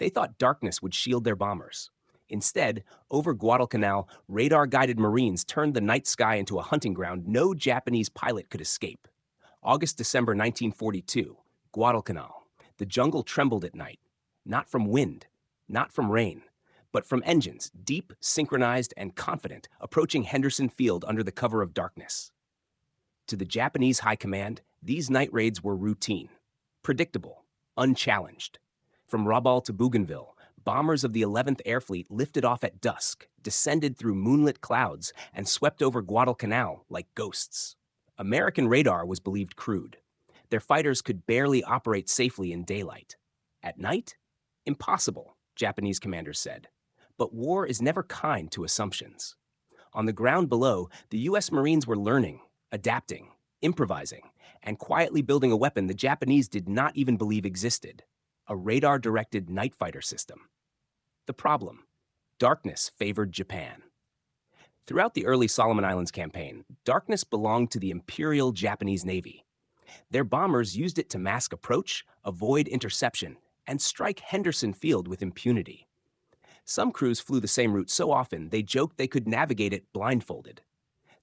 They thought darkness would shield their bombers. Instead, over Guadalcanal, radar-guided Marines turned the night sky into a hunting ground no Japanese pilot could escape. August-December 1942, Guadalcanal. The jungle trembled at night, not from wind, not from rain, but from engines, deep, synchronized, and confident, approaching Henderson Field under the cover of darkness. To the Japanese high command, these night raids were routine, predictable, unchallenged. From Rabaul to Bougainville, bombers of the 11th Air Fleet lifted off at dusk, descended through moonlit clouds, and swept over Guadalcanal like ghosts. American radar was believed crude. Their fighters could barely operate safely in daylight. At night? Impossible, Japanese commanders said. But war is never kind to assumptions. On the ground below, the U.S. Marines were learning, adapting, improvising, and quietly building a weapon the Japanese did not even believe existed: a radar-directed night fighter system. The problem: darkness favored Japan. Throughout the early Solomon Islands campaign, darkness belonged to the Imperial Japanese Navy. Their bombers used it to mask approach, avoid interception, and strike Henderson Field with impunity. Some crews flew the same route so often they joked they could navigate it blindfolded.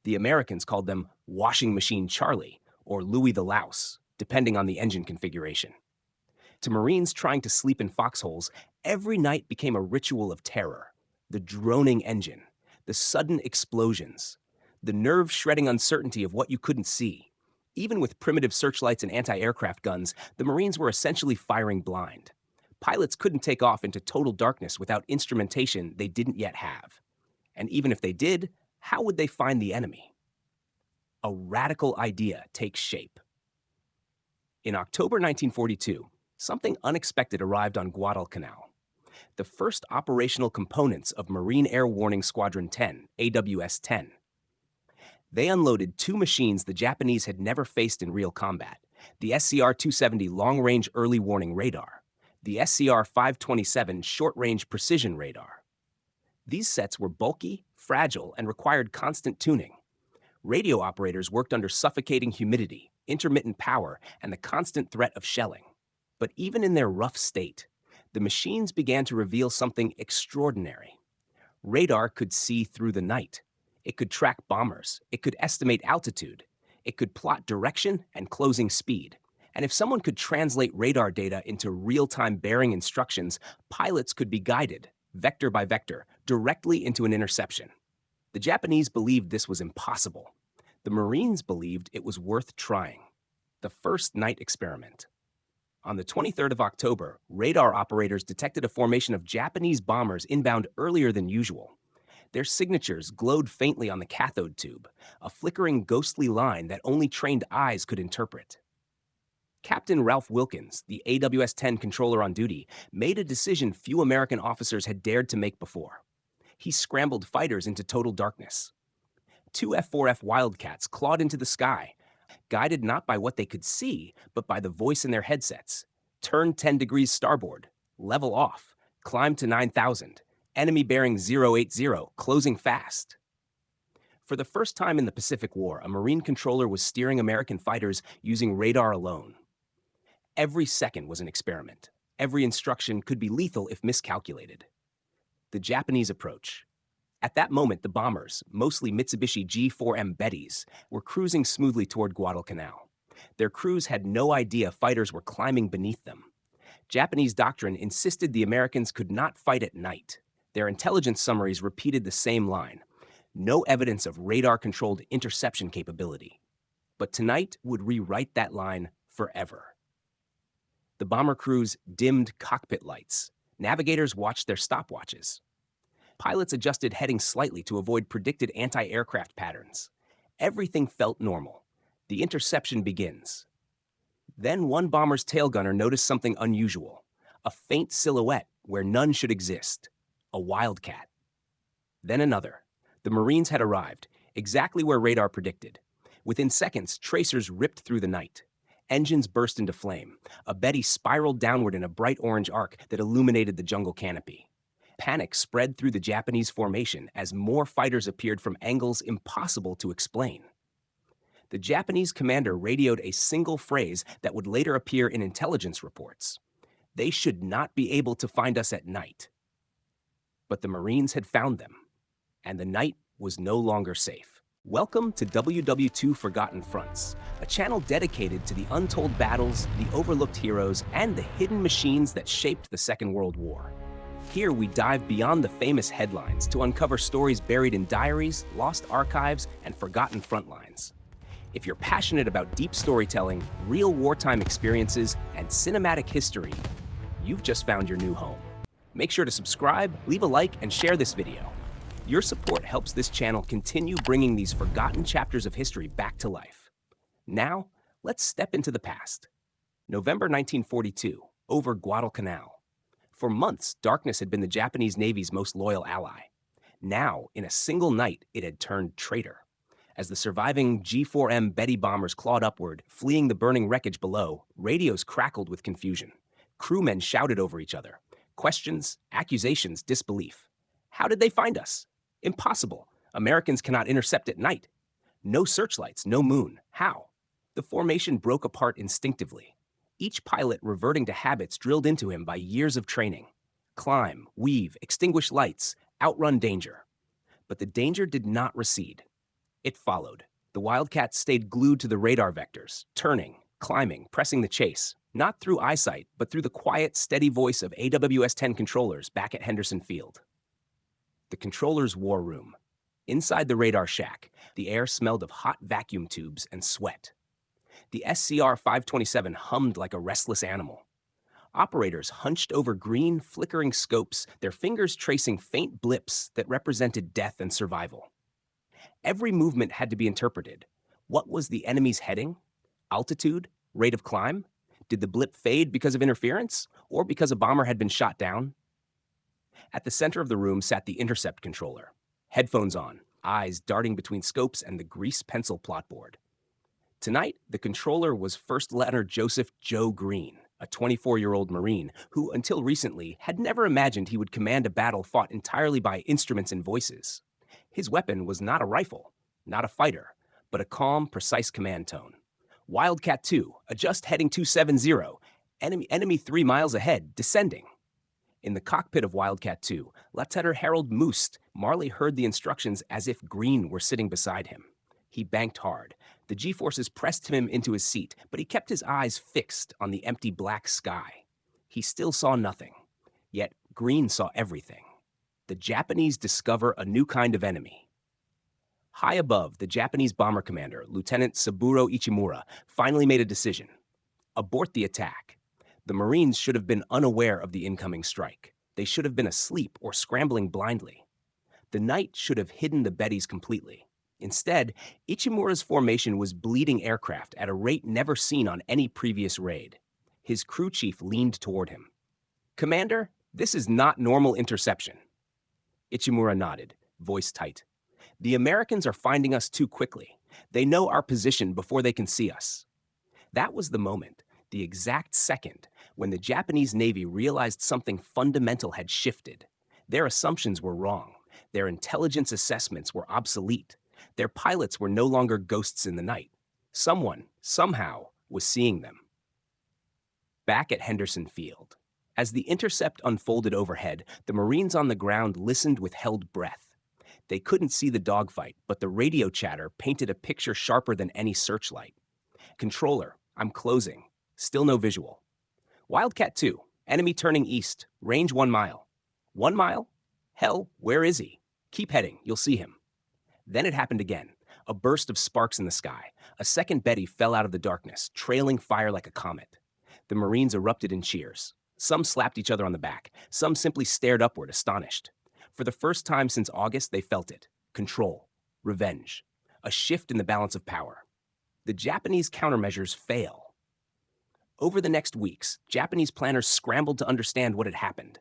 The Americans called them Washing Machine Charlie or Louis the Louse, depending on the engine configuration. To Marines trying to sleep in foxholes, every night became a ritual of terror. The droning engine, the sudden explosions, the nerve-shredding uncertainty of what you couldn't see. Even with primitive searchlights and anti-aircraft guns, the Marines were essentially firing blind. Pilots couldn't take off into total darkness without instrumentation they didn't yet have. And even if they did, how would they find the enemy? A radical idea takes shape. In October 1942, something unexpected arrived on Guadalcanal. The first operational components of Marine Air Warning Squadron 10, AWS-10. They unloaded two machines the Japanese had never faced in real combat: the SCR-270 Long-Range Early Warning Radar, the SCR-527 Short-Range Precision Radar. These sets were bulky, fragile, and required constant tuning. Radio operators worked under suffocating humidity, intermittent power, and the constant threat of shelling. But even in their rough state, the machines began to reveal something extraordinary. Radar could see through the night. It could track bombers. It could estimate altitude. It could plot direction and closing speed. And if someone could translate radar data into real-time bearing instructions, pilots could be guided, vector by vector, directly into an interception. The Japanese believed this was impossible. The Marines believed it was worth trying. The first night experiment. On the 23rd of October, radar operators detected a formation of Japanese bombers inbound earlier than usual. Their signatures glowed faintly on the cathode tube, a flickering ghostly line that only trained eyes could interpret. Captain Ralph Wilkins, the AWS-10 controller on duty, made a decision few American officers had dared to make before. He scrambled fighters into total darkness. Two F4F Wildcats clawed into the sky, guided not by what they could see, but by the voice in their headsets. Turn 10 degrees starboard, level off, climb to 9,000, enemy bearing 080, closing fast. For the first time in the Pacific War, a Marine controller was steering American fighters using radar alone. Every second was an experiment. Every instruction could be lethal if miscalculated. The Japanese approach. At that moment, the bombers, mostly Mitsubishi G4M Bettys, were cruising smoothly toward Guadalcanal. Their crews had no idea fighters were climbing beneath them. Japanese doctrine insisted the Americans could not fight at night. Their intelligence summaries repeated the same line: no evidence of radar-controlled interception capability. But tonight would rewrite that line forever. The bomber crews dimmed cockpit lights. Navigators watched their stopwatches. Pilots adjusted heading slightly to avoid predicted anti-aircraft patterns. Everything felt normal. The interception begins. Then one bomber's tail gunner noticed something unusual: a faint silhouette where none should exist. A Wildcat. Then another. The Marines had arrived, exactly where radar predicted. Within seconds, tracers ripped through the night. Engines burst into flame. A Betty spiraled downward in a bright orange arc that illuminated the jungle canopy. Panic spread through the Japanese formation as more fighters appeared from angles impossible to explain. The Japanese commander radioed a single phrase that would later appear in intelligence reports: They should not be able to find us at night. But the Marines had found them, and the night was no longer safe. Welcome to WWII Forgotten Fronts, a channel dedicated to the untold battles, the overlooked heroes, and the hidden machines that shaped the Second World War. Here we dive beyond the famous headlines to uncover stories buried in diaries, lost archives, and forgotten front lines. If you're passionate about deep storytelling, real wartime experiences, and cinematic history, you've just found your new home. Make sure to subscribe, leave a like, and share this video. Your support helps this channel continue bringing these forgotten chapters of history back to life. Now, let's step into the past. November 1942, over Guadalcanal. For months, darkness had been the Japanese Navy's most loyal ally. Now, in a single night, it had turned traitor. As the surviving G4M Betty bombers clawed upward, fleeing the burning wreckage below, radios crackled with confusion. Crewmen shouted over each other. Questions, accusations, disbelief. How did they find us? Impossible. Americans cannot intercept at night. No searchlights, no moon. How? The formation broke apart instinctively, each pilot reverting to habits drilled into him by years of training. Climb, weave, extinguish lights, outrun danger. But the danger did not recede. It followed. The Wildcat stayed glued to the radar vectors, turning, climbing, pressing the chase, not through eyesight, but through the quiet, steady voice of AWS-10 controllers back at Henderson Field. The controller's war room. Inside the radar shack, the air smelled of hot vacuum tubes and sweat. The SCR-527 hummed like a restless animal. Operators hunched over green, flickering scopes, their fingers tracing faint blips that represented death and survival. Every movement had to be interpreted. What was the enemy's heading? Altitude? Rate of climb? Did the blip fade because of interference, or because a bomber had been shot down? At the center of the room sat the intercept controller, headphones on, eyes darting between scopes and the grease pencil plot board. Tonight, the controller was First Lieutenant Joseph Joe Green, a 24-year-old Marine who, until recently, had never imagined he would command a battle fought entirely by instruments and voices. His weapon was not a rifle, not a fighter, but a calm, precise command tone. Wildcat 2, adjust heading 270, enemy 3 miles ahead, descending. In the cockpit of Wildcat 2, Lieutenant Harold Moost, Marley heard the instructions as if Green were sitting beside him. He banked hard. The G-forces pressed him into his seat, but he kept his eyes fixed on the empty black sky. He still saw nothing, yet Green saw everything. The Japanese discover a new kind of enemy. High above, the Japanese bomber commander, Lieutenant Saburo Ichimura, finally made a decision. Abort the attack. The Marines should have been unaware of the incoming strike. They should have been asleep or scrambling blindly. The night should have hidden the Bettys completely. Instead, Ichimura's formation was bleeding aircraft at a rate never seen on any previous raid. His crew chief leaned toward him. "Commander, this is not normal interception." Ichimura nodded, voice tight. "The Americans are finding us too quickly. They know our position before they can see us." That was the moment, the exact second, when the Japanese Navy realized something fundamental had shifted. Their assumptions were wrong. Their intelligence assessments were obsolete. Their pilots were no longer ghosts in the night. Someone, somehow, was seeing them. Back at Henderson Field. As the intercept unfolded overhead, the Marines on the ground listened with held breath. They couldn't see the dogfight, but the radio chatter painted a picture sharper than any searchlight. "Controller, I'm closing. Still no visual. Wildcat 2, enemy turning east, range 1 mile. 1 mile? Hell, where is he? Keep heading, you'll see him." Then it happened again. A burst of sparks in the sky. A second Betty fell out of the darkness, trailing fire like a comet. The Marines erupted in cheers. Some slapped each other on the back. Some simply stared upward, astonished. For the first time since August, they felt it. Control. Revenge. A shift in the balance of power. The Japanese countermeasures fail. Over the next weeks, Japanese planners scrambled to understand what had happened.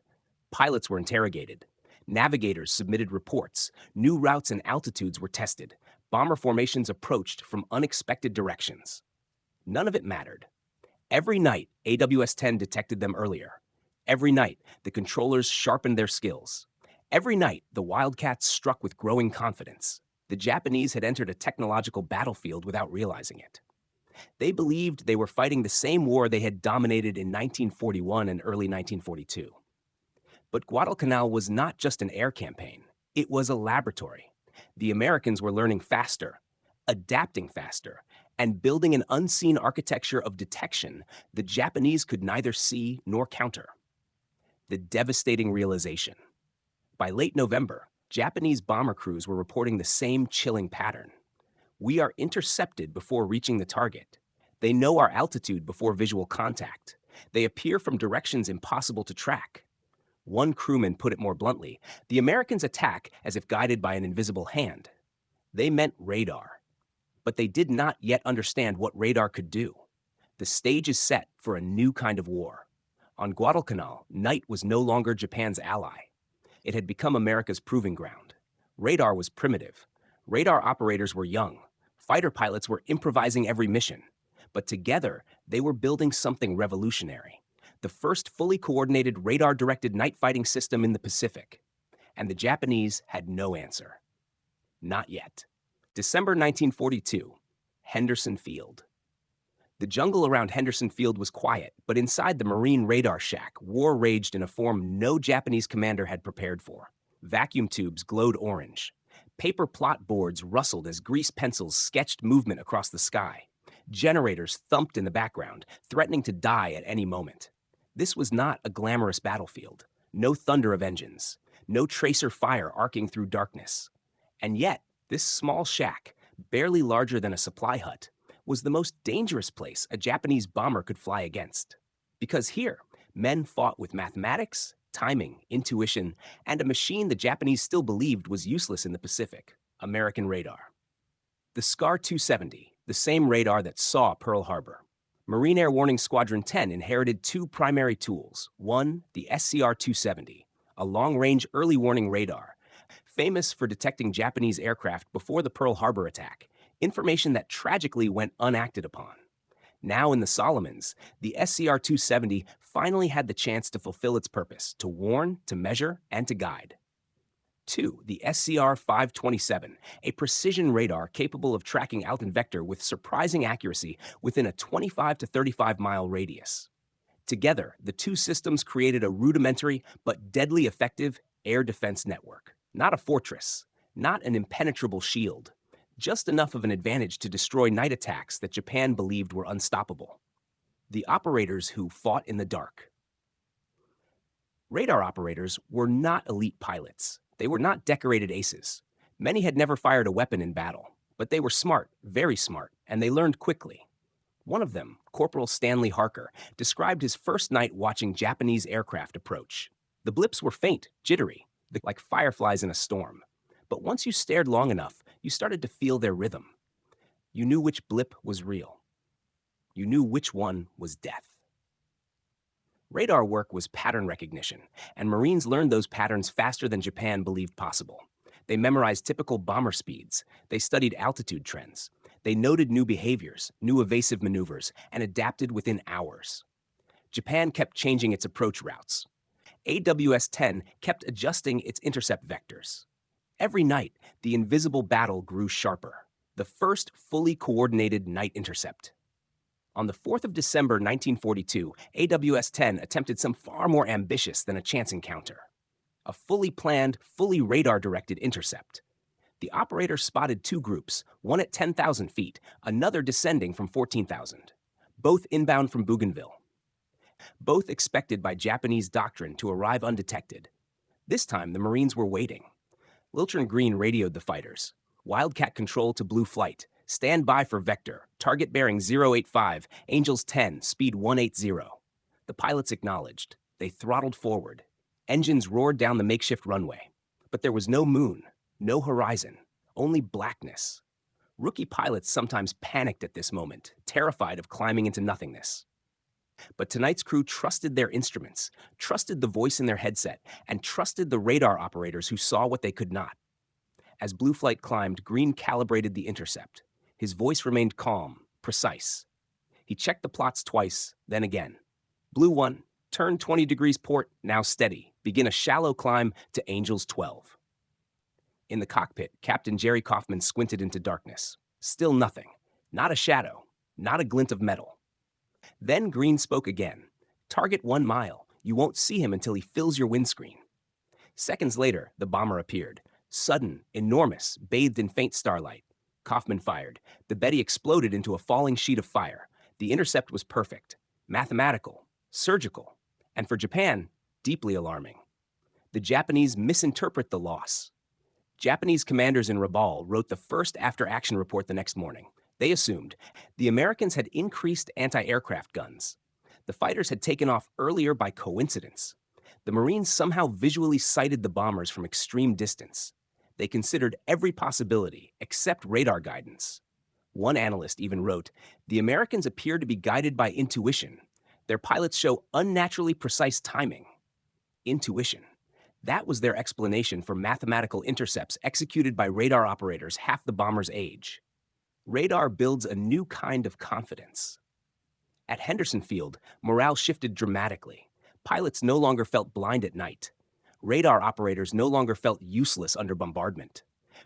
Pilots were interrogated. Navigators submitted reports. New routes and altitudes were tested. Bomber formations approached from unexpected directions. None of it mattered. Every night, AWS-10 detected them earlier. Every night, the controllers sharpened their skills. Every night, the Wildcats struck with growing confidence. The Japanese had entered a technological battlefield without realizing it. They believed they were fighting the same war they had dominated in 1941 and early 1942. But Guadalcanal was not just an air campaign. It was a laboratory. The Americans were learning faster, adapting faster, and building an unseen architecture of detection the Japanese could neither see nor counter. The devastating realization. By late November, Japanese bomber crews were reporting the same chilling pattern. We are intercepted before reaching the target. They know our altitude before visual contact. They appear from directions impossible to track. One crewman put it more bluntly, the Americans attack as if guided by an invisible hand. They meant radar. But they did not yet understand what radar could do. The stage is set for a new kind of war. On Guadalcanal, night was no longer Japan's ally. It had become America's proving ground. Radar was primitive. Radar operators were young. Fighter pilots were improvising every mission. But together, they were building something revolutionary. The first fully coordinated radar-directed night fighting system in the Pacific. And the Japanese had no answer. Not yet. December 1942, Henderson Field. The jungle around Henderson Field was quiet, but inside the Marine radar shack, war raged in a form no Japanese commander had prepared for. Vacuum tubes glowed orange. Paper plot boards rustled as grease pencils sketched movement across the sky. Generators thumped in the background, threatening to die at any moment. This was not a glamorous battlefield. No thunder of engines. No tracer fire arcing through darkness. And yet, this small shack, barely larger than a supply hut, was the most dangerous place a Japanese bomber could fly against. Because here, men fought with mathematics, timing, intuition, and a machine the Japanese still believed was useless in the Pacific, American radar. The SCAR-270, the same radar that saw Pearl Harbor. Marine Air Warning Squadron 10 inherited two primary tools. One, the SCR-270, a long-range early warning radar, famous for detecting Japanese aircraft before the Pearl Harbor attack, information that tragically went unacted upon. Now in the Solomons, the SCR-270 finally had the chance to fulfill its purpose, to warn, to measure, and to guide. 2. The SCR-527, a precision radar capable of tracking Alton vector with surprising accuracy within a 25 to 35-mile radius. Together, the two systems created a rudimentary but deadly effective air defense network. Not a fortress, not an impenetrable shield, just enough of an advantage to destroy night attacks that Japan believed were unstoppable. The operators who fought in the dark. Radar operators were not elite pilots. They were not decorated aces. Many had never fired a weapon in battle, but they were smart, very smart, and they learned quickly. One of them, Corporal Stanley Harker, described his first night watching Japanese aircraft approach. The blips were faint, jittery, like fireflies in a storm. But once you stared long enough, you started to feel their rhythm. You knew which blip was real. You knew which one was death. Radar work was pattern recognition, and Marines learned those patterns faster than Japan believed possible. They memorized typical bomber speeds. They studied altitude trends. They noted new behaviors, new evasive maneuvers, and adapted within hours. Japan kept changing its approach routes. AWS-10 kept adjusting its intercept vectors. Every night, the invisible battle grew sharper. The first fully coordinated night intercept. On the 4th of December 1942, AWS-10 attempted some far more ambitious than a chance encounter. A fully planned, fully radar-directed intercept. The operator spotted two groups, one at 10,000 feet, another descending from 14,000. Both inbound from Bougainville. Both expected by Japanese doctrine to arrive undetected. This time, the Marines were waiting. Lilchern Green radioed the fighters. Wildcat control to Blue Flight. Stand by for vector. Target bearing 085, Angels 10, speed 180. The pilots acknowledged. They throttled forward. Engines roared down the makeshift runway. But there was no moon, no horizon, only blackness. Rookie pilots sometimes panicked at this moment, terrified of climbing into nothingness. But tonight's crew trusted their instruments, trusted the voice in their headset, and trusted the radar operators who saw what they could not. As Blue Flight climbed, Green calibrated the intercept. His voice remained calm, precise. He checked the plots twice, then again. Blue 1, turn 20 degrees port, now steady. Begin a shallow climb to Angels 12. In the cockpit, Captain Jerry Kaufman squinted into darkness. Still nothing. Not a shadow. not a glint of metal. Then Green spoke again. Target 1 mile. You won't see him until he fills your windscreen. Seconds later, the bomber appeared. Sudden, enormous, bathed in faint starlight. Kaufman fired. The Betty exploded into a falling sheet of fire. The intercept was perfect, mathematical, surgical, and for Japan, deeply alarming. The Japanese misinterpret the loss. Japanese commanders in Rabaul wrote the first after-action report the next morning. They assumed the Americans had increased anti-aircraft guns. The fighters had taken off earlier by coincidence. The Marines somehow visually sighted the bombers from extreme distance. They considered every possibility except radar guidance. One analyst even wrote, "The Americans appear to be guided by intuition. Their pilots show unnaturally precise timing." Intuition. That was their explanation for mathematical intercepts executed by radar operators half the bomber's age. Radar builds a new kind of confidence. At Henderson Field, morale shifted dramatically. Pilots no longer felt blind at night. Radar operators no longer felt useless under bombardment.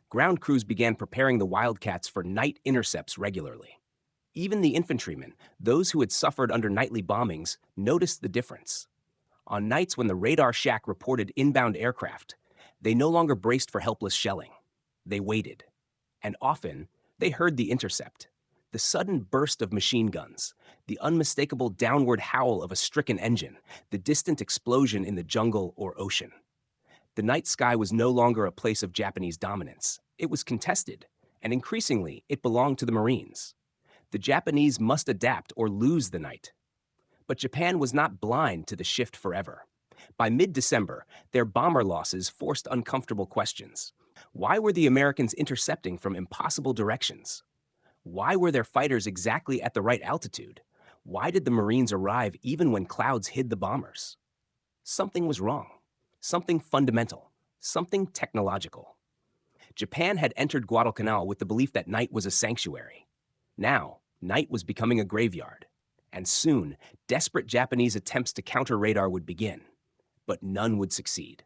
Ground crews began preparing the Wildcats for night intercepts regularly. Even the infantrymen, those who had suffered under nightly bombings, noticed the difference. On nights when the radar shack reported inbound aircraft, they no longer braced for helpless shelling. They waited. And often, they heard the intercept. The sudden burst of machine guns, the unmistakable downward howl of a stricken engine, the distant explosion in the jungle or ocean. The night sky was no longer a place of Japanese dominance. It was contested, and increasingly, it belonged to the Marines. The Japanese must adapt or lose the night. But Japan was not blind to the shift forever. By mid-December, their bomber losses forced uncomfortable questions. Why were the Americans intercepting from impossible directions? Why were their fighters exactly at the right altitude? Why did the Marines arrive even when clouds hid the bombers? Something was wrong. Something fundamental. Something technological. Japan had entered Guadalcanal with the belief that night was a sanctuary. Now, night was becoming a graveyard. And soon, desperate Japanese attempts to counter radar would begin. But none would succeed.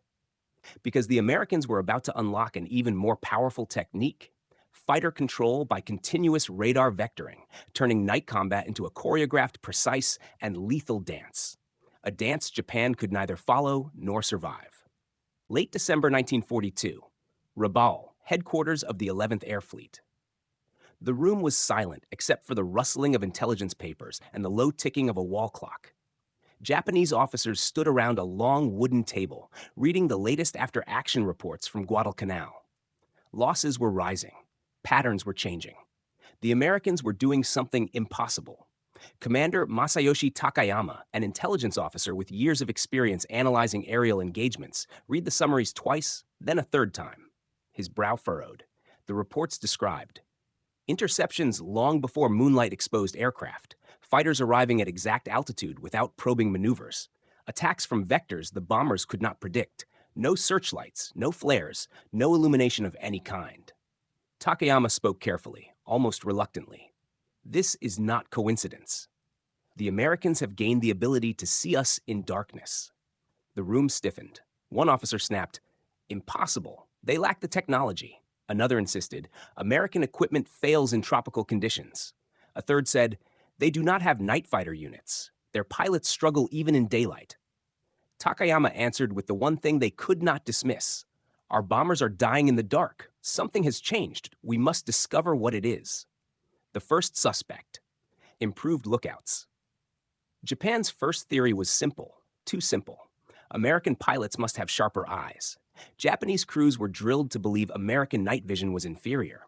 Because the Americans were about to unlock an even more powerful technique: fighter control by continuous radar vectoring, turning night combat into a choreographed, precise, and lethal dance. A dance Japan could neither follow nor survive. Late December 1942, Rabaul, headquarters of the 11th Air Fleet. The room was silent except for the rustling of intelligence papers and the low ticking of a wall clock. Japanese officers stood around a long wooden table, reading the latest after-action reports from Guadalcanal. Losses were rising. Patterns were changing. The Americans were doing something impossible. Commander Masayoshi Takayama, an intelligence officer with years of experience analyzing aerial engagements, read the summaries twice, then a third time. His brow furrowed. The reports described interceptions long before moonlight-exposed aircraft, fighters arriving at exact altitude without probing maneuvers, attacks from vectors the bombers could not predict, no searchlights, no flares, no illumination of any kind. Takayama spoke carefully, almost reluctantly. This is not coincidence. The Americans have gained the ability to see us in darkness. The room stiffened. One officer snapped, "Impossible. They lack the technology." Another insisted, "American equipment fails in tropical conditions." A third said, "They do not have night fighter units. Their pilots struggle even in daylight." Takayama answered with the one thing they could not dismiss. "Our bombers are dying in the dark. Something has changed. We must discover what it is." The first suspect: improved lookouts. Japan's first theory was simple, too simple. American pilots must have sharper eyes. Japanese crews were drilled to believe American night vision was inferior.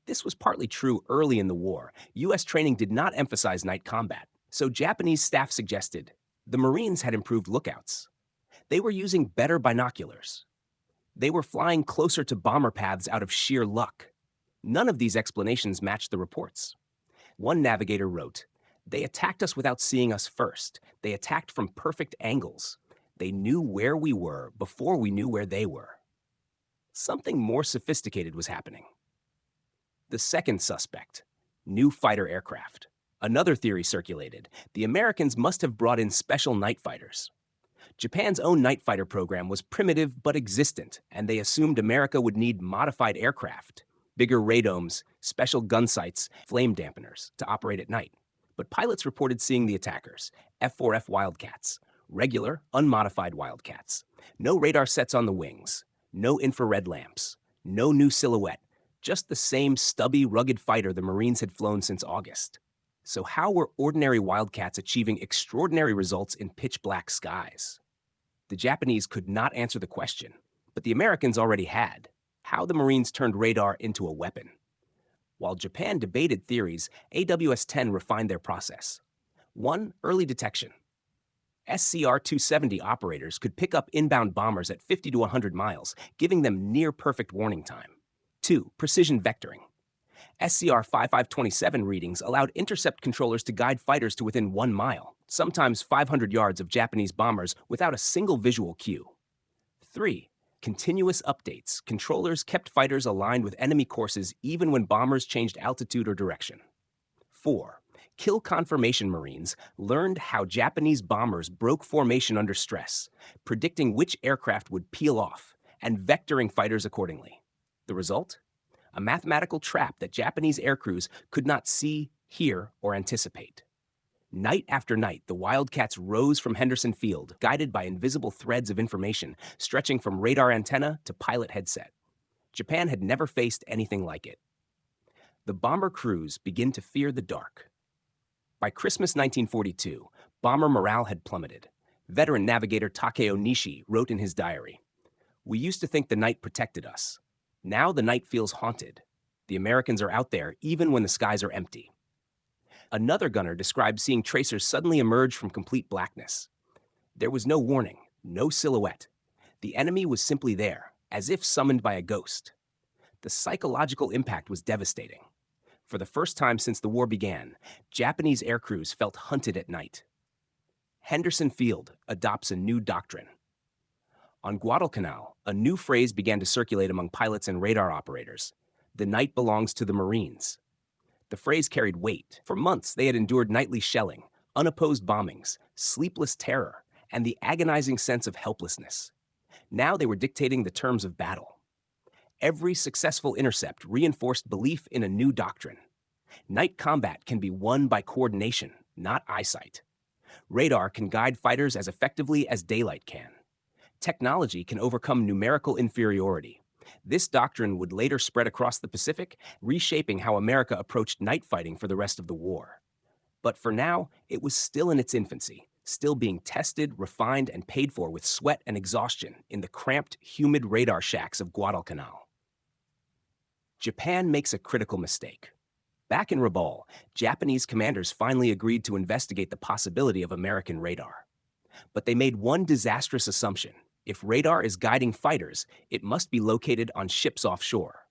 This was partly true early in the war. U.S. training did not emphasize night combat, so Japanese staff suggested the Marines had improved lookouts. They were using better binoculars. They were flying closer to bomber paths out of sheer luck. None of these explanations matched the reports. One navigator wrote, "They attacked us without seeing us first. They attacked from perfect angles. They knew where we were before we knew where they were." Something more sophisticated was happening. The second suspect: new fighter aircraft. Another theory circulated. The Americans must have brought in special night fighters. Japan's own night fighter program was primitive but existent, and they assumed America would need modified aircraft: bigger radomes, special gun sights, flame dampeners to operate at night. But pilots reported seeing the attackers, F4F Wildcats, regular, unmodified Wildcats. No radar sets on the wings, no infrared lamps, no new silhouette, just the same stubby, rugged fighter the Marines had flown since August. So how were ordinary Wildcats achieving extraordinary results in pitch-black skies? The Japanese could not answer the question, but the Americans already had. How the Marines turned radar into a weapon. While Japan debated theories, AWS-10 refined their process. 1. Early detection. SCR-270 operators could pick up inbound bombers at 50 to 100 miles, giving them near-perfect warning time. 2. Precision vectoring. SCR-5527 readings allowed intercept controllers to guide fighters to within 1 mile, sometimes 500 yards of Japanese bombers without a single visual cue. 3. Continuous updates. Controllers kept fighters aligned with enemy courses even when bombers changed altitude or direction. 4. Kill confirmation Marines learned how Japanese bombers broke formation under stress, predicting which aircraft would peel off, and vectoring fighters accordingly. The result? A mathematical trap that Japanese aircrews could not see, hear, or anticipate. Night after night, the Wildcats rose from Henderson Field, guided by invisible threads of information stretching from radar antenna to pilot headset. Japan had never faced anything like it. The bomber crews begin to fear the dark. By Christmas 1942, bomber morale had plummeted. Veteran navigator Takeo Nishi wrote in his diary, "We used to think the night protected us. Now the night feels haunted. The Americans are out there even when the skies are empty." Another gunner described seeing tracers suddenly emerge from complete blackness. There was no warning, no silhouette. The enemy was simply there, as if summoned by a ghost. The psychological impact was devastating. For the first time since the war began, Japanese aircrews felt hunted at night. Henderson Field adopts a new doctrine. On Guadalcanal, a new phrase began to circulate among pilots and radar operators. The night belongs to the Marines. The phrase carried weight. For months, they had endured nightly shelling, unopposed bombings, sleepless terror, and the agonizing sense of helplessness. Now they were dictating the terms of battle. Every successful intercept reinforced belief in a new doctrine. Night combat can be won by coordination, not eyesight. Radar can guide fighters as effectively as daylight can. Technology can overcome numerical inferiority. This doctrine would later spread across the Pacific, reshaping how America approached night fighting for the rest of the war. But for now, it was still in its infancy, still being tested, refined, and paid for with sweat and exhaustion in the cramped, humid radar shacks of Guadalcanal. Japan makes a critical mistake. Back in Rabaul, Japanese commanders finally agreed to investigate the possibility of American radar. But they made one disastrous assumption. If radar is guiding fighters, it must be located on ships offshore.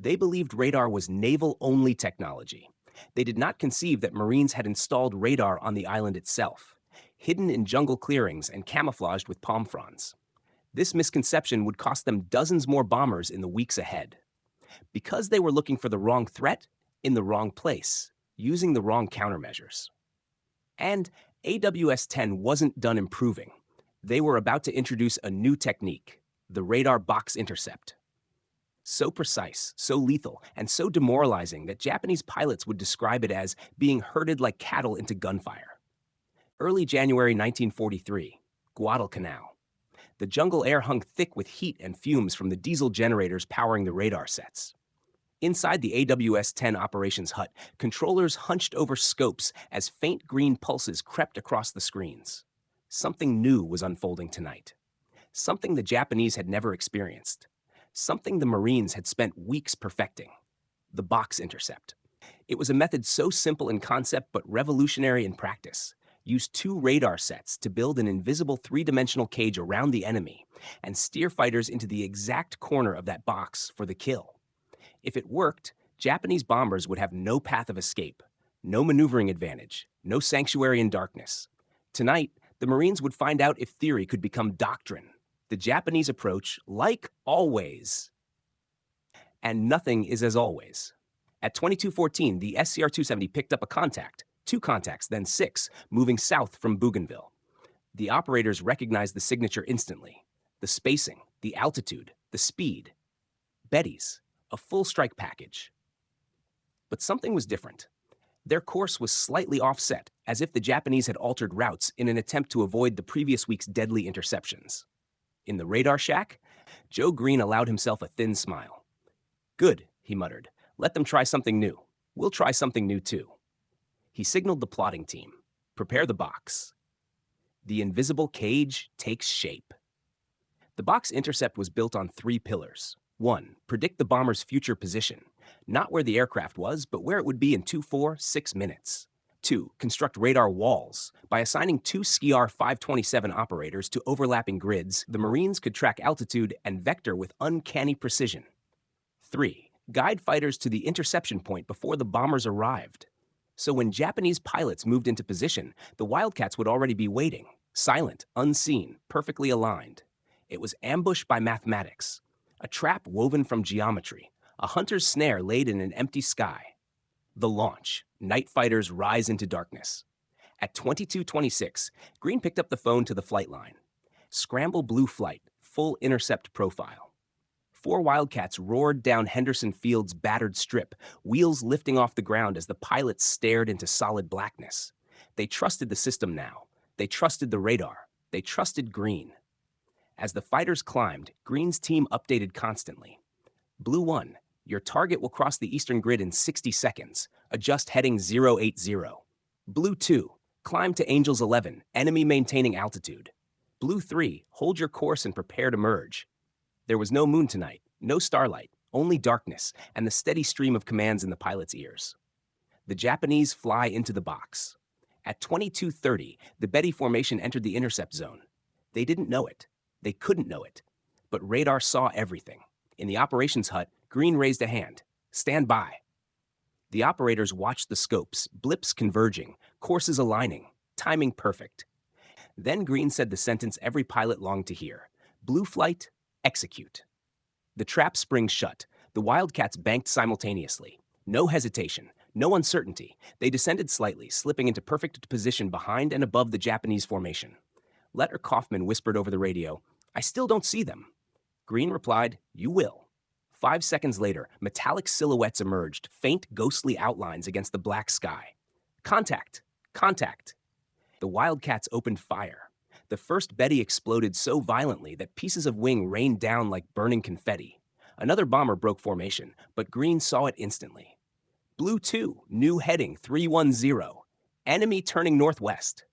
They believed radar was naval-only technology. They did not conceive that Marines had installed radar on the island itself, hidden in jungle clearings and camouflaged with palm fronds. This misconception would cost them dozens more bombers in the weeks ahead. Because they were looking for the wrong threat in the wrong place, using the wrong countermeasures. And AWS-10 wasn't done improving. They were about to introduce a new technique, the radar box intercept. So precise, so lethal, and so demoralizing that Japanese pilots would describe it as being herded like cattle into gunfire. Early January 1943, Guadalcanal. The jungle air hung thick with heat and fumes from the diesel generators powering the radar sets. Inside the AWS-10 operations hut, controllers hunched over scopes as faint green pulses crept across the screens. Something new was unfolding tonight. Something the Japanese had never experienced. Something the Marines had spent weeks perfecting. The box intercept. It was a method so simple in concept but revolutionary in practice. Used 2 radar sets to build an invisible 3-dimensional cage around the enemy and steer fighters into the exact corner of that box for the kill. If it worked, Japanese bombers would have no path of escape, no maneuvering advantage, no sanctuary in darkness. Tonight, the Marines would find out if theory could become doctrine. The Japanese approach, like always. And nothing is as always. At 22:14, the SCR-270 picked up a contact, 2 contacts, then 6, moving south from Bougainville. The operators recognized the signature instantly. The spacing, the altitude, the speed. Betty's, a full strike package. But something was different. Their course was slightly offset, as if the Japanese had altered routes in an attempt to avoid the previous week's deadly interceptions. In the radar shack, Joe Green allowed himself a thin smile. "Good," he muttered. "Let them try something new. We'll try something new too." He signaled the plotting team. "Prepare the box." The invisible cage takes shape. The box intercept was built on 3 pillars. 1. Predict the bomber's future position. Not where the aircraft was, but where it would be in 2, 4, 6 minutes. 2. Construct radar walls. By assigning 2 SKYR 527 operators to overlapping grids, the Marines could track altitude and vector with uncanny precision. 3. Guide fighters to the interception point before the bombers arrived. So when Japanese pilots moved into position, the Wildcats would already be waiting, silent, unseen, perfectly aligned. It was ambush by mathematics, a trap woven from geometry, a hunter's snare laid in an empty sky. The launch. Night fighters rise into darkness. At 22:26, Green picked up the phone to the flight line. Scramble blue flight, full intercept profile. 4 Wildcats roared down Henderson Field's battered strip, wheels lifting off the ground as the pilots stared into solid blackness. They trusted the system now. They trusted the radar. They trusted Green. As the fighters climbed, Green's team updated constantly. Blue 1, your target will cross the eastern grid in 60 seconds. Adjust heading 080. Blue 2, climb to Angels 11, enemy maintaining altitude. Blue 3, hold your course and prepare to merge. There was no moon tonight, no starlight, only darkness, and the steady stream of commands in the pilot's ears. The Japanese fly into the box. At 22:30, the Betty formation entered the intercept zone. They didn't know it. They couldn't know it. But radar saw everything. In the operations hut, Green raised a hand. "Stand by." The operators watched the scopes, blips converging, courses aligning, timing perfect. Then Green said the sentence every pilot longed to hear. "Blue flight, execute." The trap springs shut. The Wildcats banked simultaneously. No hesitation, no uncertainty. They descended slightly, slipping into perfect position behind and above the Japanese formation. Letter Kaufman whispered over the radio, "I still don't see them." Green replied, "You will." 5 seconds later, metallic silhouettes emerged, faint ghostly outlines against the black sky. "Contact! Contact!" The Wildcats opened fire. The first Betty exploded so violently that pieces of wing rained down like burning confetti. Another bomber broke formation, but Green saw it instantly. Blue 2, new heading 310. Enemy turning northwest.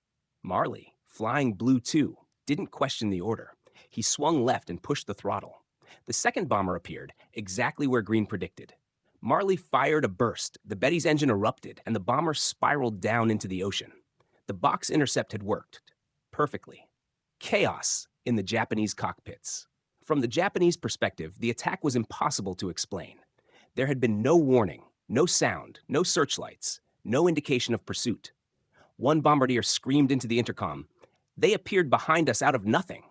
Marley, flying Blue 2, didn't question the order. He swung left and pushed the throttle. The second bomber appeared, exactly where Green predicted. Marley fired a burst, the Betty's engine erupted, and the bomber spiraled down into the ocean. The box intercept had worked. Perfectly. Chaos in the Japanese cockpits. From the Japanese perspective, the attack was impossible to explain. There had been no warning, no sound, no searchlights, no indication of pursuit. One bombardier screamed into the intercom, "They appeared behind us out of nothing."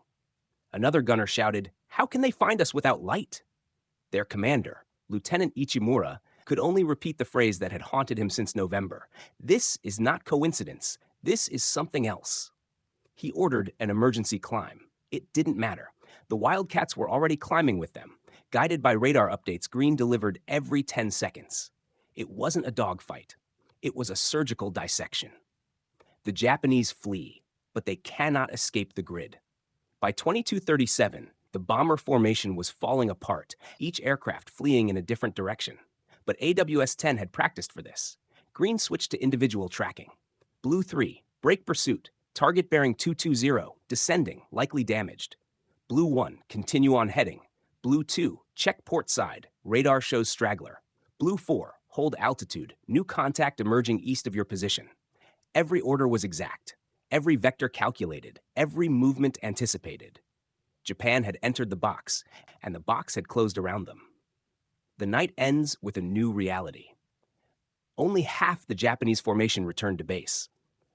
Another gunner shouted, "How can they find us without light?" Their commander, Lieutenant Ichimura, could only repeat the phrase that had haunted him since November. "This is not coincidence. This is something else." He ordered an emergency climb. It didn't matter. The Wildcats were already climbing with them. Guided by radar updates, Green delivered every 10 seconds. It wasn't a dogfight. It was a surgical dissection. The Japanese flee, but they cannot escape the grid. By 22:37, the bomber formation was falling apart, each aircraft fleeing in a different direction. But AWS-10 had practiced for this. Green switched to individual tracking. Blue 3, break pursuit. Target bearing 220, descending, likely damaged. Blue 1, continue on heading. Blue 2, check port side. Radar shows straggler. Blue 4, hold altitude. New contact emerging east of your position. Every order was exact. Every vector calculated. Every movement anticipated. Japan had entered the box, and the box had closed around them. The night ends with a new reality. Only half the Japanese formation returned to base.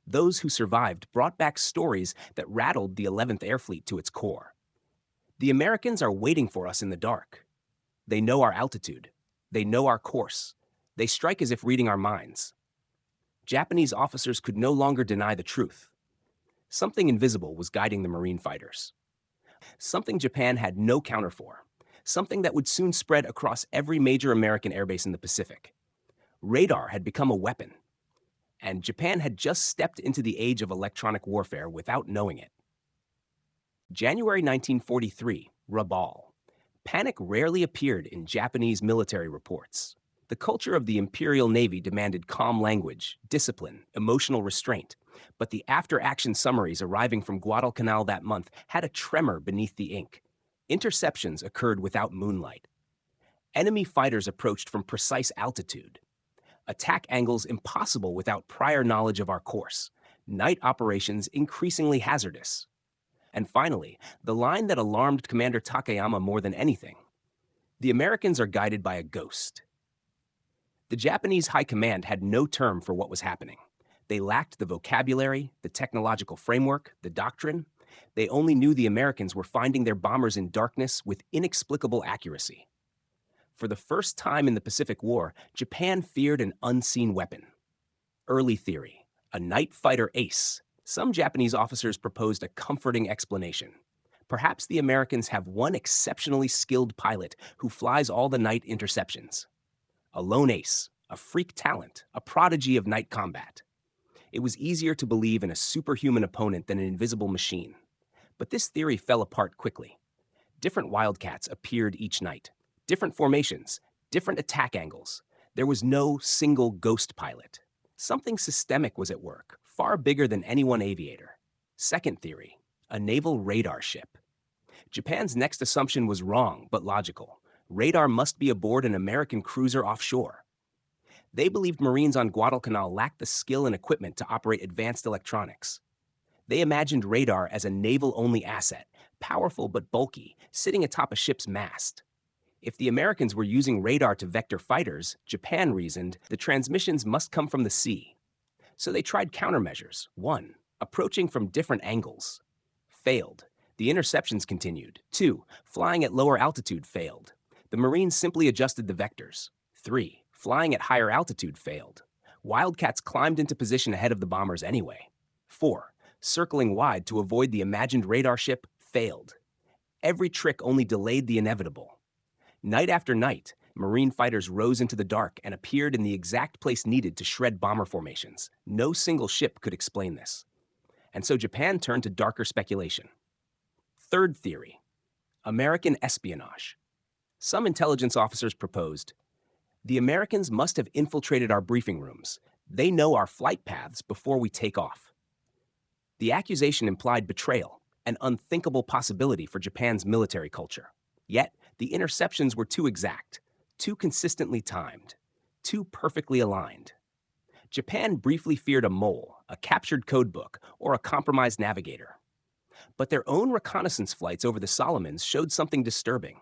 Those who survived brought back stories that rattled the 11th Air Fleet to its core. The Americans are waiting for us in the dark. They know our altitude. They know our course. They strike as if reading our minds. Japanese officers could no longer deny the truth. Something invisible was guiding the Marine fighters. Something Japan had no counter for. Something that would soon spread across every major American airbase in the Pacific. Radar had become a weapon, and Japan had just stepped into the age of electronic warfare without knowing it. January 1943, Rabaul. Panic rarely appeared in Japanese military reports. The culture of the Imperial Navy demanded calm language, discipline, emotional restraint, but the after-action summaries arriving from Guadalcanal that month had a tremor beneath the ink. Interceptions occurred without moonlight. Enemy fighters approached from precise altitude. Attack angles impossible without prior knowledge of our course. Night operations increasingly hazardous. And finally, the line that alarmed Commander Takayama more than anything. The Americans are guided by a ghost. The Japanese high command had no term for what was happening. They lacked the vocabulary, the technological framework, the doctrine. They only knew the Americans were finding their bombers in darkness with inexplicable accuracy. For the first time in the Pacific War, Japan feared an unseen weapon. Early theory: a night fighter ace. Some Japanese officers proposed a comforting explanation. Perhaps the Americans have one exceptionally skilled pilot who flies all the night interceptions. A lone ace, a freak talent, a prodigy of night combat. It was easier to believe in a superhuman opponent than an invisible machine. But this theory fell apart quickly. Different Wildcats appeared each night. Different formations, different attack angles. There was no single ghost pilot. Something systemic was at work, far bigger than any one aviator. Second theory: a naval radar ship. Japan's next assumption was wrong, but logical. Radar must be aboard an American cruiser offshore. They believed Marines on Guadalcanal lacked the skill and equipment to operate advanced electronics. They imagined radar as a naval-only asset, powerful but bulky, sitting atop a ship's mast. If the Americans were using radar to vector fighters, Japan reasoned the transmissions must come from the sea. So they tried countermeasures. 1. Approaching from different angles. Failed. The interceptions continued. 2. Flying at lower altitude failed. The Marines simply adjusted the vectors. 3. Flying at higher altitude failed. Wildcats climbed into position ahead of the bombers anyway. 4. Circling wide to avoid the imagined radar ship failed. Every trick only delayed the inevitable. Night after night, Marine fighters rose into the dark and appeared in the exact place needed to shred bomber formations. No single ship could explain this. And so Japan turned to darker speculation. Third theory: American espionage. Some intelligence officers proposed, the Americans must have infiltrated our briefing rooms. They know our flight paths before we take off. The accusation implied betrayal, an unthinkable possibility for Japan's military culture. Yet, the interceptions were too exact, too consistently timed, too perfectly aligned. Japan briefly feared a mole, a captured codebook, or a compromised navigator. But their own reconnaissance flights over the Solomons showed something disturbing.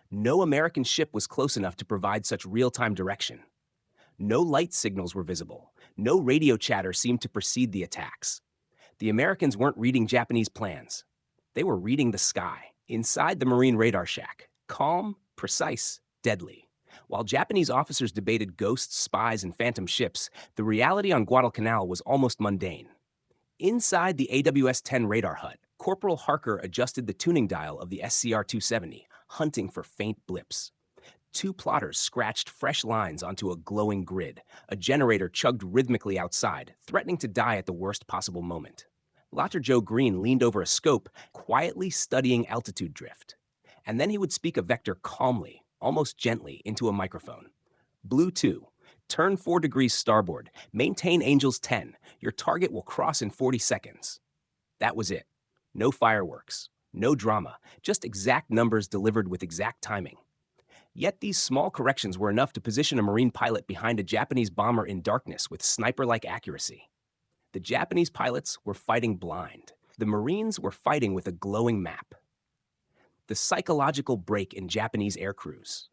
No American ship was close enough to provide such real-time direction. No light signals were visible. No radio chatter seemed to precede the attacks. The Americans weren't reading Japanese plans. They were reading the sky. Inside the Marine radar shack, calm, precise, deadly. While Japanese officers debated ghosts, spies, and phantom ships, the reality on Guadalcanal was almost mundane. Inside the AWS-10 radar hut, Corporal Harker adjusted the tuning dial of the SCR-270, hunting for faint blips. 2 plotters scratched fresh lines onto a glowing grid. A generator chugged rhythmically outside, threatening to die at the worst possible moment. Lotter Joe Green leaned over a scope, quietly studying altitude drift. And then he would speak a vector calmly, almost gently, into a microphone. Blue 2, turn 4 degrees starboard, maintain Angels 10. Your target will cross in 40 seconds. That was it. No fireworks, no drama, just exact numbers delivered with exact timing. Yet these small corrections were enough to position a Marine pilot behind a Japanese bomber in darkness with sniper-like accuracy. The Japanese pilots were fighting blind. The Marines were fighting with a glowing map. The psychological break in Japanese air crews.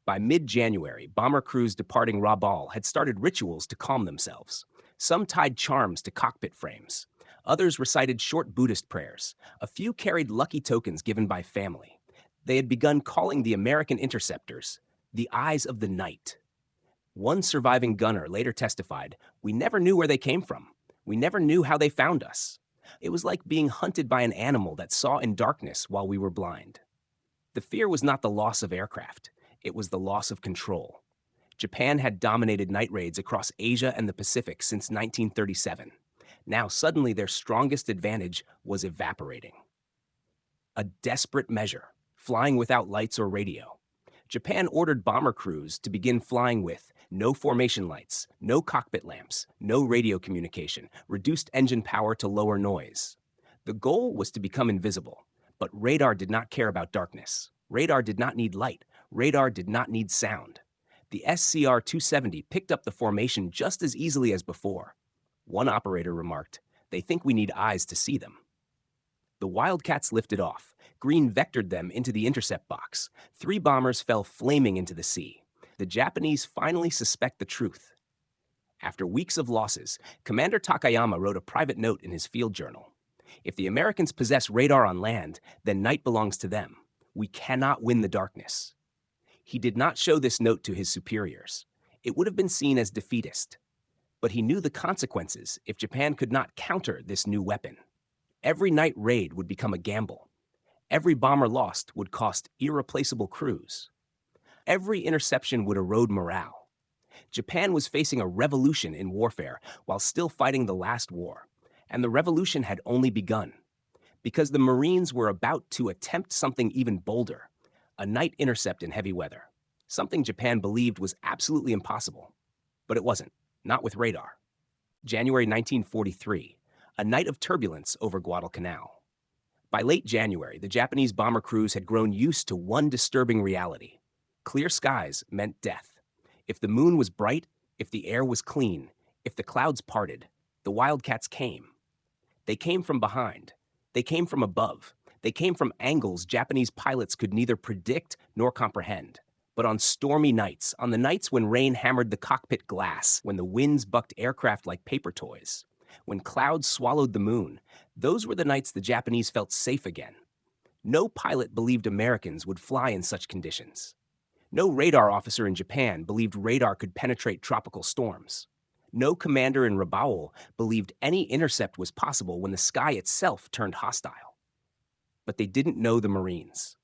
By mid-January, bomber crews departing Rabaul had started rituals to calm themselves. Some tied charms to cockpit frames. Others recited short Buddhist prayers. A few carried lucky tokens given by family. They had begun calling the American interceptors the Eyes of the Night. One surviving gunner later testified, "We never knew where they came from. We never knew how they found us. It was like being hunted by an animal that saw in darkness while we were blind." The fear was not the loss of aircraft. It was the loss of control. Japan had dominated night raids across Asia and the Pacific since 1937. Now suddenly their strongest advantage was evaporating. A desperate measure, flying without lights or radio. Japan ordered bomber crews to begin flying with no formation lights, no cockpit lamps, no radio communication, reduced engine power to lower noise. The goal was to become invisible, but radar did not care about darkness. Radar did not need light. Radar did not need sound. The SCR-270 picked up the formation just as easily as before. One operator remarked, "They think we need eyes to see them." The Wildcats lifted off. Green vectored them into the intercept box. 3 bombers fell flaming into the sea. The Japanese finally suspect the truth. After weeks of losses, Commander Takayama wrote a private note in his field journal. "If the Americans possess radar on land, then night belongs to them. We cannot win the darkness." He did not show this note to his superiors. It would have been seen as defeatist. But he knew the consequences if Japan could not counter this new weapon. Every night raid would become a gamble. Every bomber lost would cost irreplaceable crews. Every interception would erode morale. Japan was facing a revolution in warfare while still fighting the last war. And the revolution had only begun. Because the Marines were about to attempt something even bolder. A night intercept in heavy weather. Something Japan believed was absolutely impossible. But it wasn't. Not with radar. January 1943. A night of turbulence over Guadalcanal. By late January, the Japanese bomber crews had grown used to one disturbing reality. Clear skies meant death. If the moon was bright, if the air was clean, if the clouds parted, the Wildcats came. They came from behind. They came from above. They came from angles Japanese pilots could neither predict nor comprehend. But on stormy nights, on the nights when rain hammered the cockpit glass, when the winds bucked aircraft like paper toys, when clouds swallowed the moon, those were the nights the Japanese felt safe again. No pilot believed Americans would fly in such conditions. No radar officer in Japan believed radar could penetrate tropical storms. No commander in Rabaul believed any intercept was possible when the sky itself turned hostile. But they didn't know the Marines.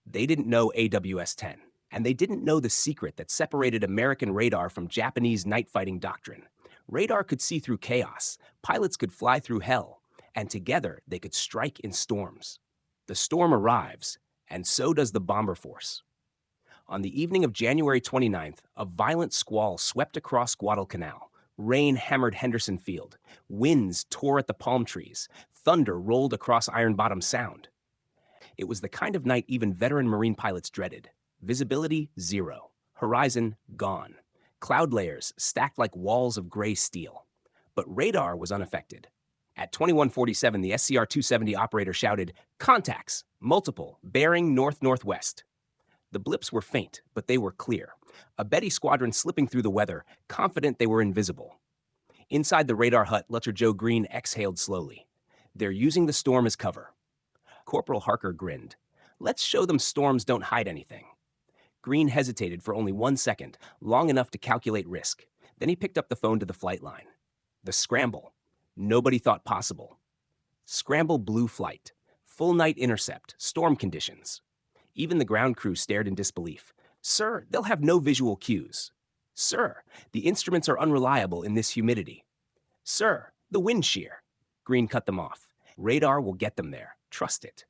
They didn't know AWS-10, and they didn't know the secret that separated American radar from Japanese night fighting doctrine. Radar could see through chaos, pilots could fly through hell, and together they could strike in storms. The storm arrives, and so does the bomber force. On the evening of January 29th, a violent squall swept across Guadalcanal. Rain hammered Henderson Field. Winds tore at the palm trees. Thunder rolled across Iron Bottom Sound. It was the kind of night even veteran Marine pilots dreaded. Visibility, 0. Horizon, gone. Cloud layers stacked like walls of gray steel. But radar was unaffected. At 21:47, the SCR-270 operator shouted, "Contacts! Multiple, bearing north-northwest." The blips were faint, but they were clear. A Betty squadron slipping through the weather, confident they were invisible. Inside the radar hut, Lutcher Joe Green exhaled slowly. "They're using the storm as cover." Corporal Harker grinned. "Let's show them storms don't hide anything." Green hesitated for only 1 second, long enough to calculate risk. Then he picked up the phone to the flight line. The scramble. Nobody thought possible. Scramble blue flight. Full night intercept. Storm conditions. Even the ground crew stared in disbelief. "Sir, they'll have no visual cues." "Sir, the instruments are unreliable in this humidity." "Sir, the wind shear." Green cut them off. "Radar will get them there. Trust it."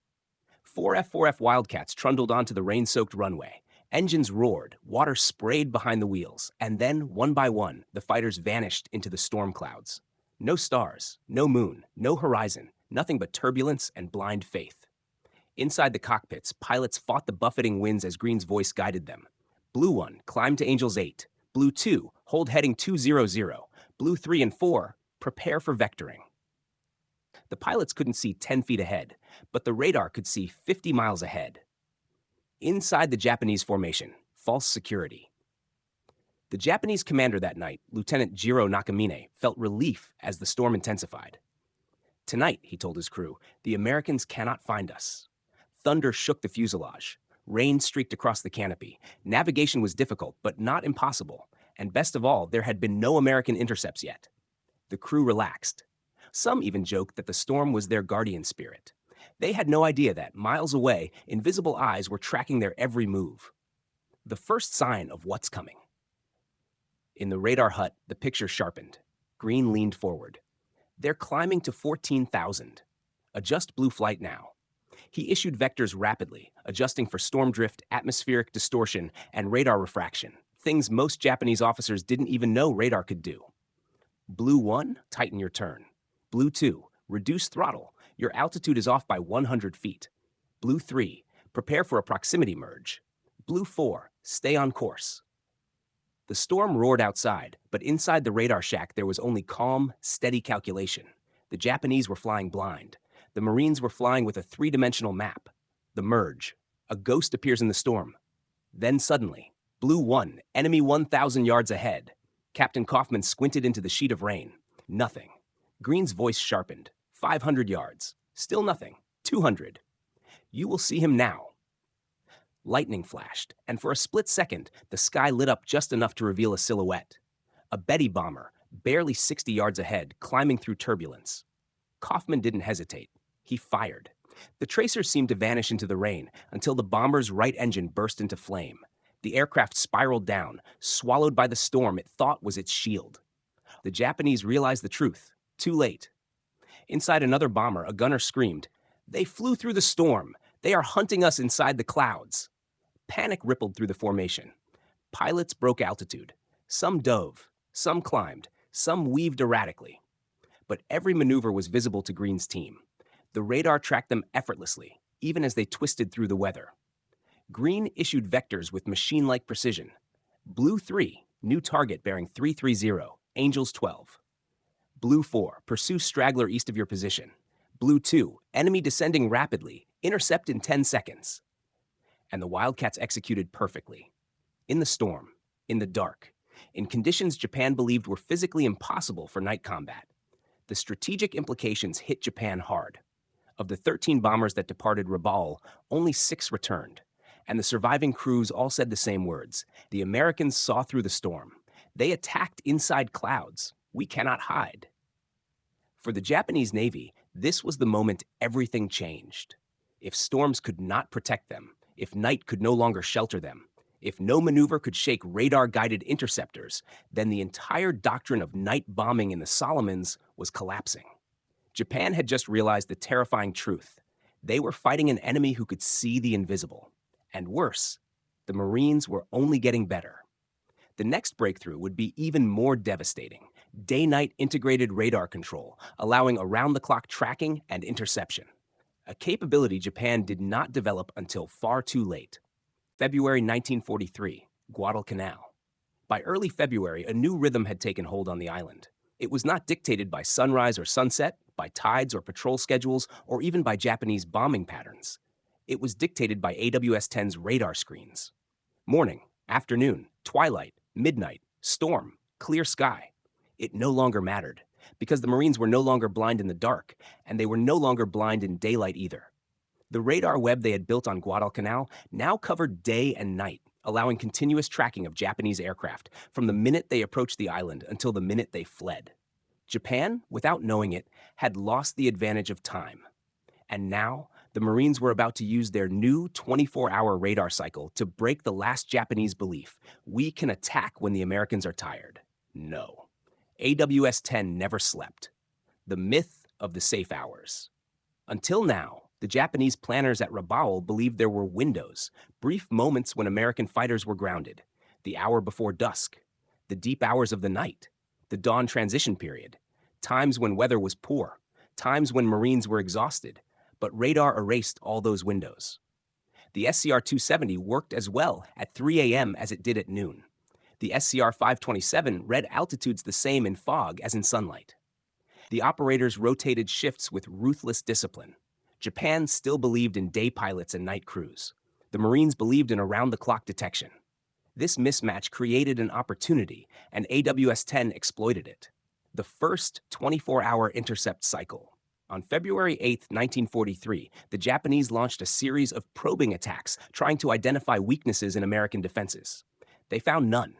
4 F4F Wildcats trundled onto the rain-soaked runway. Engines roared, water sprayed behind the wheels, and then, one by one, the fighters vanished into the storm clouds. No stars, no moon, no horizon, nothing but turbulence and blind faith. Inside the cockpits, pilots fought the buffeting winds as Green's voice guided them. Blue 1, climb to Angels 8. Blue 2, hold heading 200. Blue 3 and 4, prepare for vectoring. The pilots couldn't see 10 feet ahead, but the radar could see 50 miles ahead. Inside the Japanese formation, false security. The Japanese commander that night, Lieutenant Jiro Nakamine, felt relief as the storm intensified. "Tonight," he told his crew, "the Americans cannot find us." Thunder shook the fuselage. Rain streaked across the canopy. Navigation was difficult, but not impossible. And best of all, there had been no American intercepts yet. The crew relaxed. Some even joked that the storm was their guardian spirit. They had no idea that, miles away, invisible eyes were tracking their every move. The first sign of what's coming. In the radar hut, the picture sharpened. Green leaned forward. They're climbing to 14,000. Adjust blue flight now. He issued vectors rapidly, adjusting for storm drift, atmospheric distortion, and radar refraction, things most Japanese officers didn't even know radar could do. Blue 1, tighten your turn. Blue 2, reduce throttle. Your altitude is off by 100 feet. Blue 3, prepare for a proximity merge. Blue 4, stay on course. The storm roared outside, but inside the radar shack there was only calm, steady calculation. The Japanese were flying blind. The Marines were flying with a three-dimensional map. The merge. A ghost appears in the storm. Then suddenly, Blue 1, enemy 1,000 yards ahead. Captain Kaufman squinted into the sheet of rain. Nothing. Green's voice sharpened. 500 yards. Still nothing. 200. You will see him now. Lightning flashed, and for a split second, the sky lit up just enough to reveal a silhouette. A Betty bomber, barely 60 yards ahead, climbing through turbulence. Kaufman didn't hesitate. He fired. The tracers seemed to vanish into the rain until the bomber's right engine burst into flame. The aircraft spiraled down, swallowed by the storm it thought was its shield. The Japanese realized the truth. Too late. Inside another bomber, a gunner screamed, "They flew through the storm. They are hunting us inside the clouds." Panic rippled through the formation. Pilots broke altitude. Some dove, some climbed, some weaved erratically. But every maneuver was visible to Green's team. The radar tracked them effortlessly, even as they twisted through the weather. Green issued vectors with machine-like precision. Blue 3, new target bearing 330, Angels 12. Blue 4, pursue straggler east of your position. Blue 2, enemy descending rapidly, intercept in 10 seconds. And the Wildcats executed perfectly. In the storm, in the dark, in conditions Japan believed were physically impossible for night combat. The strategic implications hit Japan hard. Of the 13 bombers that departed Rabaul, only 6 returned. And the surviving crews all said the same words. The Americans saw through the storm. They attacked inside clouds. We cannot hide. For the Japanese Navy, this was the moment everything changed. If storms could not protect them, if night could no longer shelter them, if no maneuver could shake radar-guided interceptors, then the entire doctrine of night bombing in the Solomons was collapsing. Japan had just realized the terrifying truth. They were fighting an enemy who could see the invisible. And worse, the Marines were only getting better. The next breakthrough would be even more devastating. Day-night integrated radar control, allowing around-the-clock tracking and interception. A capability Japan did not develop until far too late. February 1943, Guadalcanal. By early February, a new rhythm had taken hold on the island. It was not dictated by sunrise or sunset, by tides or patrol schedules, or even by Japanese bombing patterns. It was dictated by AWS-10's radar screens. Morning, afternoon, twilight, midnight, storm, clear sky. It no longer mattered, because the Marines were no longer blind in the dark, and they were no longer blind in daylight either. The radar web they had built on Guadalcanal now covered day and night, allowing continuous tracking of Japanese aircraft from the minute they approached the island until the minute they fled. Japan, without knowing it, had lost the advantage of time. And now, the Marines were about to use their new 24-hour radar cycle to break the last Japanese belief: we can attack when the Americans are tired. No. AWS-10 never slept. The myth of the safe hours. Until now, the Japanese planners at Rabaul believed there were windows, brief moments when American fighters were grounded, the hour before dusk, the deep hours of the night, the dawn transition period, times when weather was poor, times when Marines were exhausted, but radar erased all those windows. The SCR-270 worked as well at 3 a.m. as it did at noon. The SCR-527 read altitudes the same in fog as in sunlight. The operators rotated shifts with ruthless discipline. Japan still believed in day pilots and night crews. The Marines believed in around-the-clock detection. This mismatch created an opportunity, and AWS-10 exploited it. The first 24-hour intercept cycle. On February 8, 1943, the Japanese launched a series of probing attacks trying to identify weaknesses in American defenses. They found none.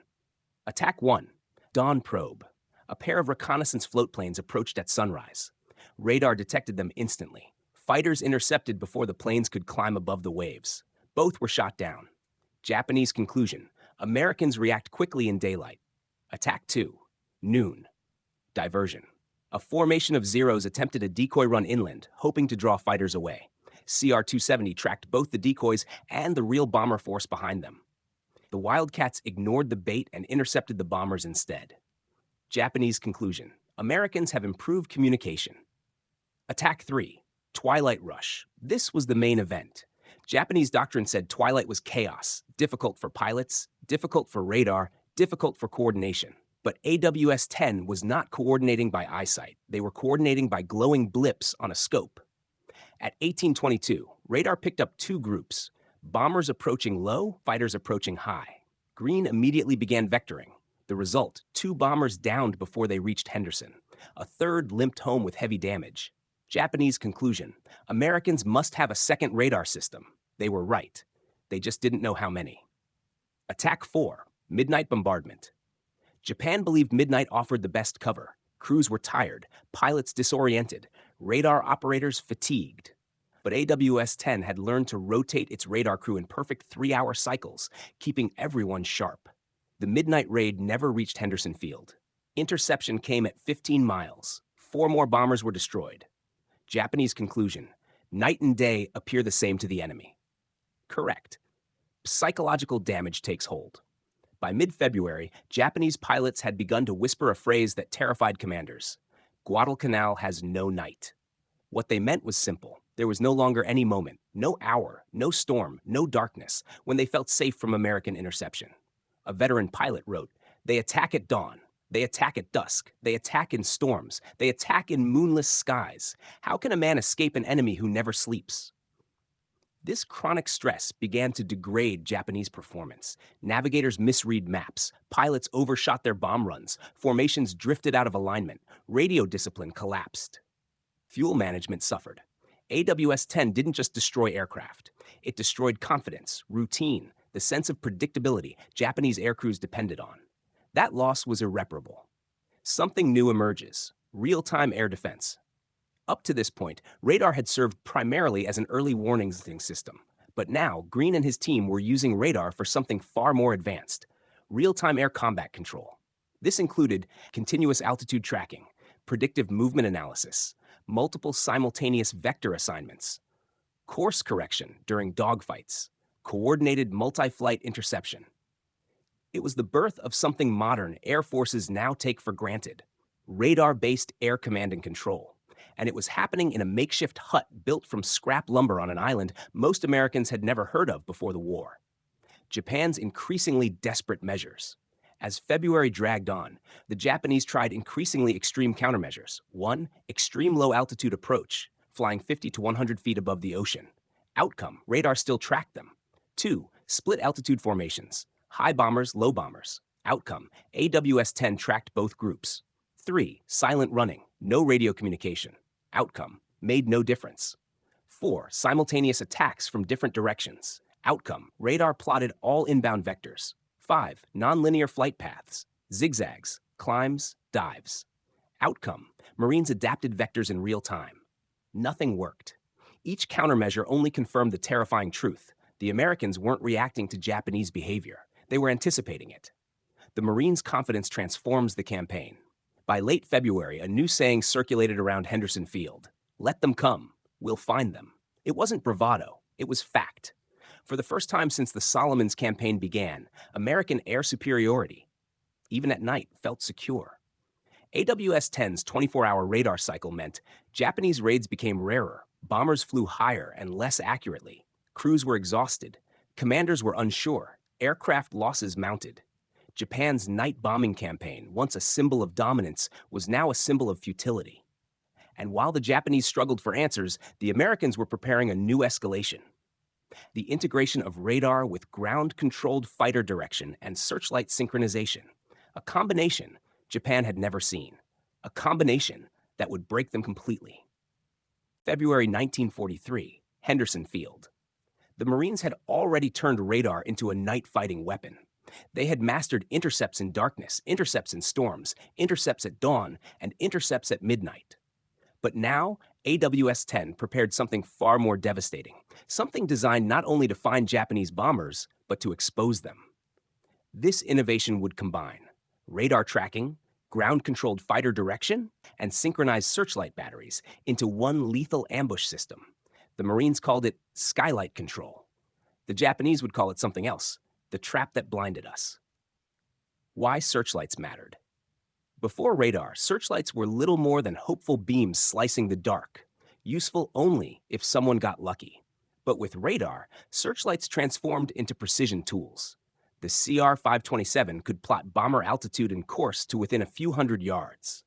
Attack 1. Dawn probe. A pair of reconnaissance float planes approached at sunrise. Radar detected them instantly. Fighters intercepted before the planes could climb above the waves. Both were shot down. Japanese conclusion: Americans react quickly in daylight. Attack 2. Noon. Diversion. A formation of Zeros attempted a decoy run inland, hoping to draw fighters away. CR-270 tracked both the decoys and the real bomber force behind them. The Wildcats ignored the bait and intercepted the bombers instead. Japanese conclusion. Americans have improved communication. Attack 3. Twilight Rush. This was the main event. Japanese doctrine said twilight was chaos, difficult for pilots, difficult for radar, difficult for coordination. But AWS-10 was not coordinating by eyesight. They were coordinating by glowing blips on a scope. At 1822, radar picked up two groups, bombers approaching low, fighters approaching high. Green immediately began vectoring. The result, two bombers downed before they reached Henderson. A third limped home with heavy damage. Japanese conclusion. Americans must have a second radar system. They were right. They just didn't know how many. Attack 4. Midnight Bombardment. Japan believed midnight offered the best cover. Crews were tired, pilots disoriented, radar operators fatigued. But AWS-10 had learned to rotate its radar crew in perfect 3-hour cycles, keeping everyone sharp. The midnight raid never reached Henderson Field. Interception came at 15 miles. 4 more bombers were destroyed. Japanese conclusion. Night and day appear the same to the enemy. Correct. Psychological damage takes hold. By mid-February, Japanese pilots had begun to whisper a phrase that terrified commanders. Guadalcanal has no night. What they meant was simple. There was no longer any moment, no hour, no storm, no darkness, when they felt safe from American interception. A veteran pilot wrote, "They attack at dawn. They attack at dusk. They attack in storms. They attack in moonless skies. How can a man escape an enemy who never sleeps?" This chronic stress began to degrade Japanese performance. Navigators misread maps, pilots overshot their bomb runs, formations drifted out of alignment, radio discipline collapsed. Fuel management suffered. AWS-10 didn't just destroy aircraft. It destroyed confidence, routine, the sense of predictability Japanese aircrews depended on. That loss was irreparable. Something new emerges: real-time air defense. Up to this point, radar had served primarily as an early warning system. But now, Green and his team were using radar for something far more advanced: real-time air combat control. This included continuous altitude tracking, predictive movement analysis, multiple simultaneous vector assignments, course correction during dogfights, coordinated multi-flight interception. It was the birth of something modern air forces now take for granted: radar-based air command and control. And it was happening in a makeshift hut built from scrap lumber on an island most Americans had never heard of before the war. Japan's increasingly desperate measures. As February dragged on, the Japanese tried increasingly extreme countermeasures. 1. Extreme low-altitude approach, flying 50 to 100 feet above the ocean. Outcome: radar still tracked them. 2. Split altitude formations, high bombers, low bombers. Outcome: AWS-10 tracked both groups. 3. Silent running, no radio communication. Outcome: made no difference. 4. Simultaneous attacks from different directions. Outcome: radar plotted all inbound vectors. 5. Nonlinear flight paths, zigzags, climbs, dives. Outcome: Marines adapted vectors in real time. Nothing worked. Each countermeasure only confirmed the terrifying truth: the Americans weren't reacting to Japanese behavior. They were anticipating it. The Marines' confidence transforms the campaign. By late February, a new saying circulated around Henderson Field: "Let them come. We'll find them." It wasn't bravado. It was fact. For the first time since the Solomons campaign began, American air superiority, even at night, felt secure. AWS-10's 24-hour radar cycle meant Japanese raids became rarer, bombers flew higher and less accurately, crews were exhausted, commanders were unsure, aircraft losses mounted. Japan's night bombing campaign, once a symbol of dominance, was now a symbol of futility. And while the Japanese struggled for answers, the Americans were preparing a new escalation: the integration of radar with ground-controlled fighter direction and searchlight synchronization, a combination Japan had never seen, a combination that would break them completely. February 1943, Henderson Field. The Marines had already turned radar into a night-fighting weapon. They had mastered intercepts in darkness, intercepts in storms, intercepts at dawn, and intercepts at midnight. But now, AWS-10 prepared something far more devastating, something designed not only to find Japanese bombers, but to expose them. This innovation would combine radar tracking, ground-controlled fighter direction, and synchronized searchlight batteries into one lethal ambush system. The Marines called it SKYLIGHT control. The Japanese would call it something else, the trap that blinded us. Why searchlights mattered. Before radar, searchlights were little more than hopeful beams slicing the dark, useful only if someone got lucky. But with radar, searchlights transformed into precision tools. The CR-527 could plot bomber altitude and course to within a few hundred yards.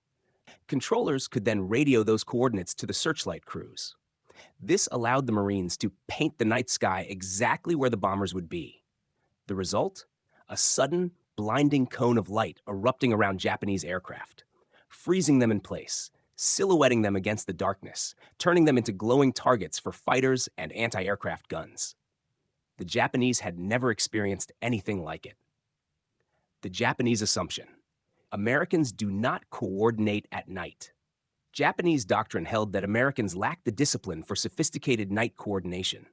Controllers could then radio those coordinates to the searchlight crews. This allowed the Marines to paint the night sky exactly where the bombers would be. The result? A sudden, blinding cone of light erupting around Japanese aircraft, freezing them in place, silhouetting them against the darkness, turning them into glowing targets for fighters and anti-aircraft guns. The Japanese had never experienced anything like it. The Japanese assumption: Americans do not coordinate at night. Japanese doctrine held that Americans lacked the discipline for sophisticated night coordination.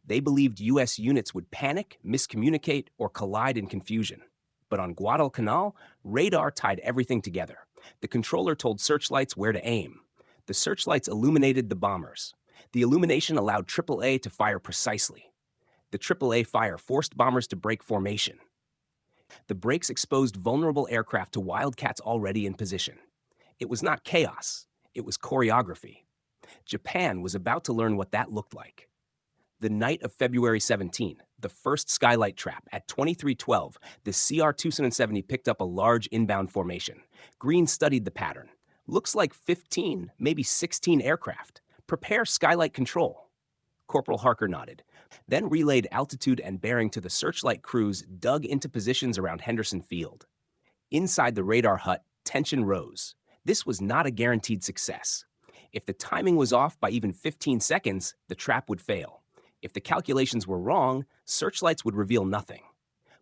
They believed U.S. units would panic, miscommunicate, or collide in confusion. But on Guadalcanal, radar tied everything together. The controller told searchlights where to aim. The searchlights illuminated the bombers. The illumination allowed AAA to fire precisely. The AAA fire forced bombers to break formation. The breaks exposed vulnerable aircraft to Wildcats already in position. It was not chaos, it was choreography. Japan was about to learn what that looked like. The night of February 17, the first SKYLIGHT trap, at 2312, the CR-270 picked up a large inbound formation. Green studied the pattern. Looks like 15, maybe 16 aircraft. Prepare SKYLIGHT control. Corporal Harker nodded, then relayed altitude and bearing to the searchlight crews dug into positions around Henderson Field. Inside the radar hut, tension rose. This was not a guaranteed success. If the timing was off by even 15 seconds, the trap would fail. If the calculations were wrong, searchlights would reveal nothing.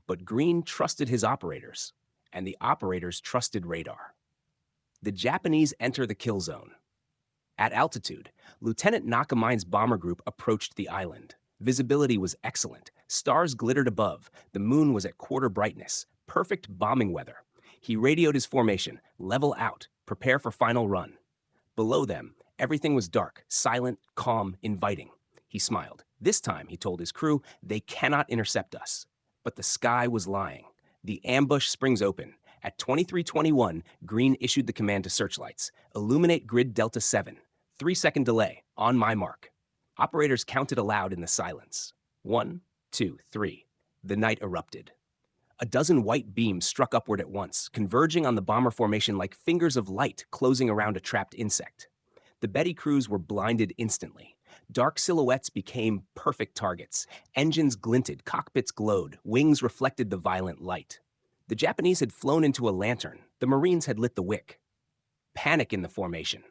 But Green trusted his operators, and the operators trusted radar. The Japanese enter the kill zone. At altitude, Lieutenant Nakamine's bomber group approached the island. Visibility was excellent. Stars glittered above. The moon was at quarter brightness. Perfect bombing weather. He radioed his formation, level out, prepare for final run. Below them, everything was dark, silent, calm, inviting. He smiled. This time, he told his crew, they cannot intercept us. But the sky was lying. The ambush springs open. At 2321, Green issued the command to searchlights. Illuminate grid Delta 7. 3-second delay. On my mark. Operators counted aloud in the silence. 1, 2, 3. The night erupted. A dozen white beams struck upward at once, converging on the bomber formation like fingers of light closing around a trapped insect. The Betty crews were blinded instantly. Dark silhouettes became perfect targets. Engines glinted, cockpits glowed, wings reflected the violent light. The Japanese had flown into a lantern. The Marines had lit the wick. Panic in the formation.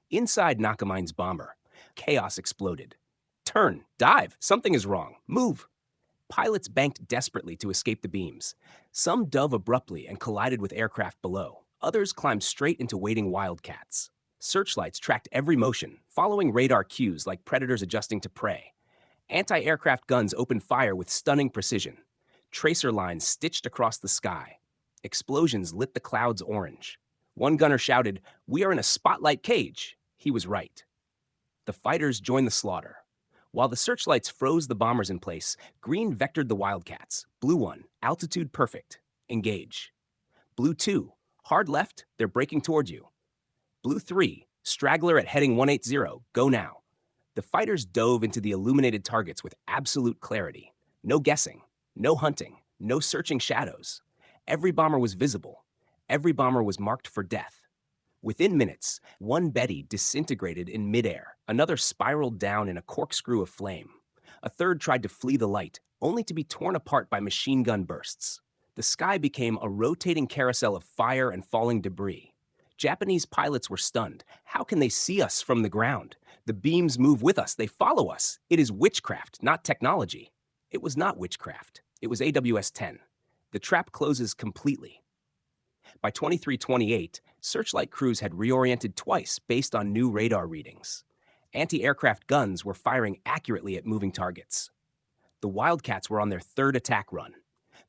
Inside Nakamine's bomber, chaos exploded. Turn, dive, something is wrong, move. Pilots banked desperately to escape the beams. Some dove abruptly and collided with aircraft below. Others climbed straight into waiting Wildcats. Searchlights tracked every motion, following radar cues like predators adjusting to prey. Anti-aircraft guns opened fire with stunning precision. Tracer lines stitched across the sky. Explosions lit the clouds orange. One gunner shouted, "We are in a spotlight cage." He was right. The fighters joined the slaughter. While the searchlights froze the bombers in place, Green vectored the Wildcats. Blue 1, altitude perfect. Engage. Blue 2, hard left, they're breaking toward you. Blue 3, straggler at heading 180, go now. The fighters dove into the illuminated targets with absolute clarity. No guessing, no hunting, no searching shadows. Every bomber was visible. Every bomber was marked for death. Within minutes, one Betty disintegrated in midair. Another spiraled down in a corkscrew of flame. A third tried to flee the light, only to be torn apart by machine gun bursts. The sky became a rotating carousel of fire and falling debris. Japanese pilots were stunned. How can they see us from the ground? The beams move with us. They follow us. It is witchcraft, not technology. It was not witchcraft. It was AWS-10. The trap closes completely. By 2328, searchlight crews had reoriented twice based on new radar readings. Anti-aircraft guns were firing accurately at moving targets. The Wildcats were on their third attack run.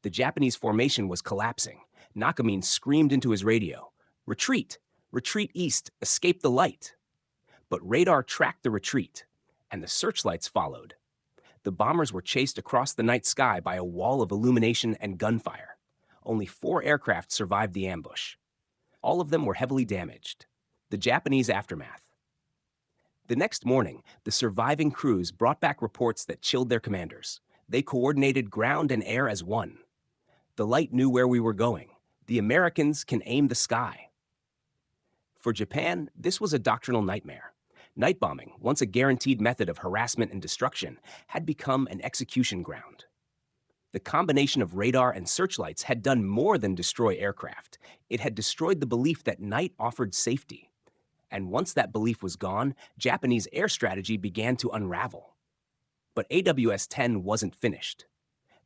The Japanese formation was collapsing. Nakamine screamed into his radio, "Retreat! Retreat east! Escape the light!" But radar tracked the retreat, and the searchlights followed. The bombers were chased across the night sky by a wall of illumination and gunfire. Only 4 aircraft survived the ambush. All of them were heavily damaged. The Japanese aftermath. The next morning, the surviving crews brought back reports that chilled their commanders. They coordinated ground and air as one. The light knew where we were going. The Americans can aim the sky. For Japan, this was a doctrinal nightmare. Night bombing, once a guaranteed method of harassment and destruction, had become an execution ground. The combination of radar and searchlights had done more than destroy aircraft. It had destroyed the belief that night offered safety. And once that belief was gone, Japanese air strategy began to unravel. But AWS-10 wasn't finished.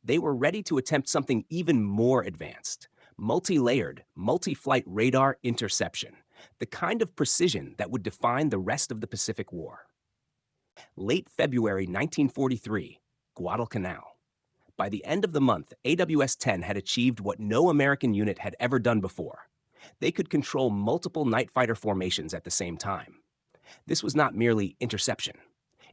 They were ready to attempt something even more advanced: multi-layered, multi-flight radar interception, the kind of precision that would define the rest of the Pacific War. Late February 1943, Guadalcanal. By the end of the month, AWS-10 had achieved what no American unit had ever done before. They could control multiple night fighter formations at the same time. This was not merely interception.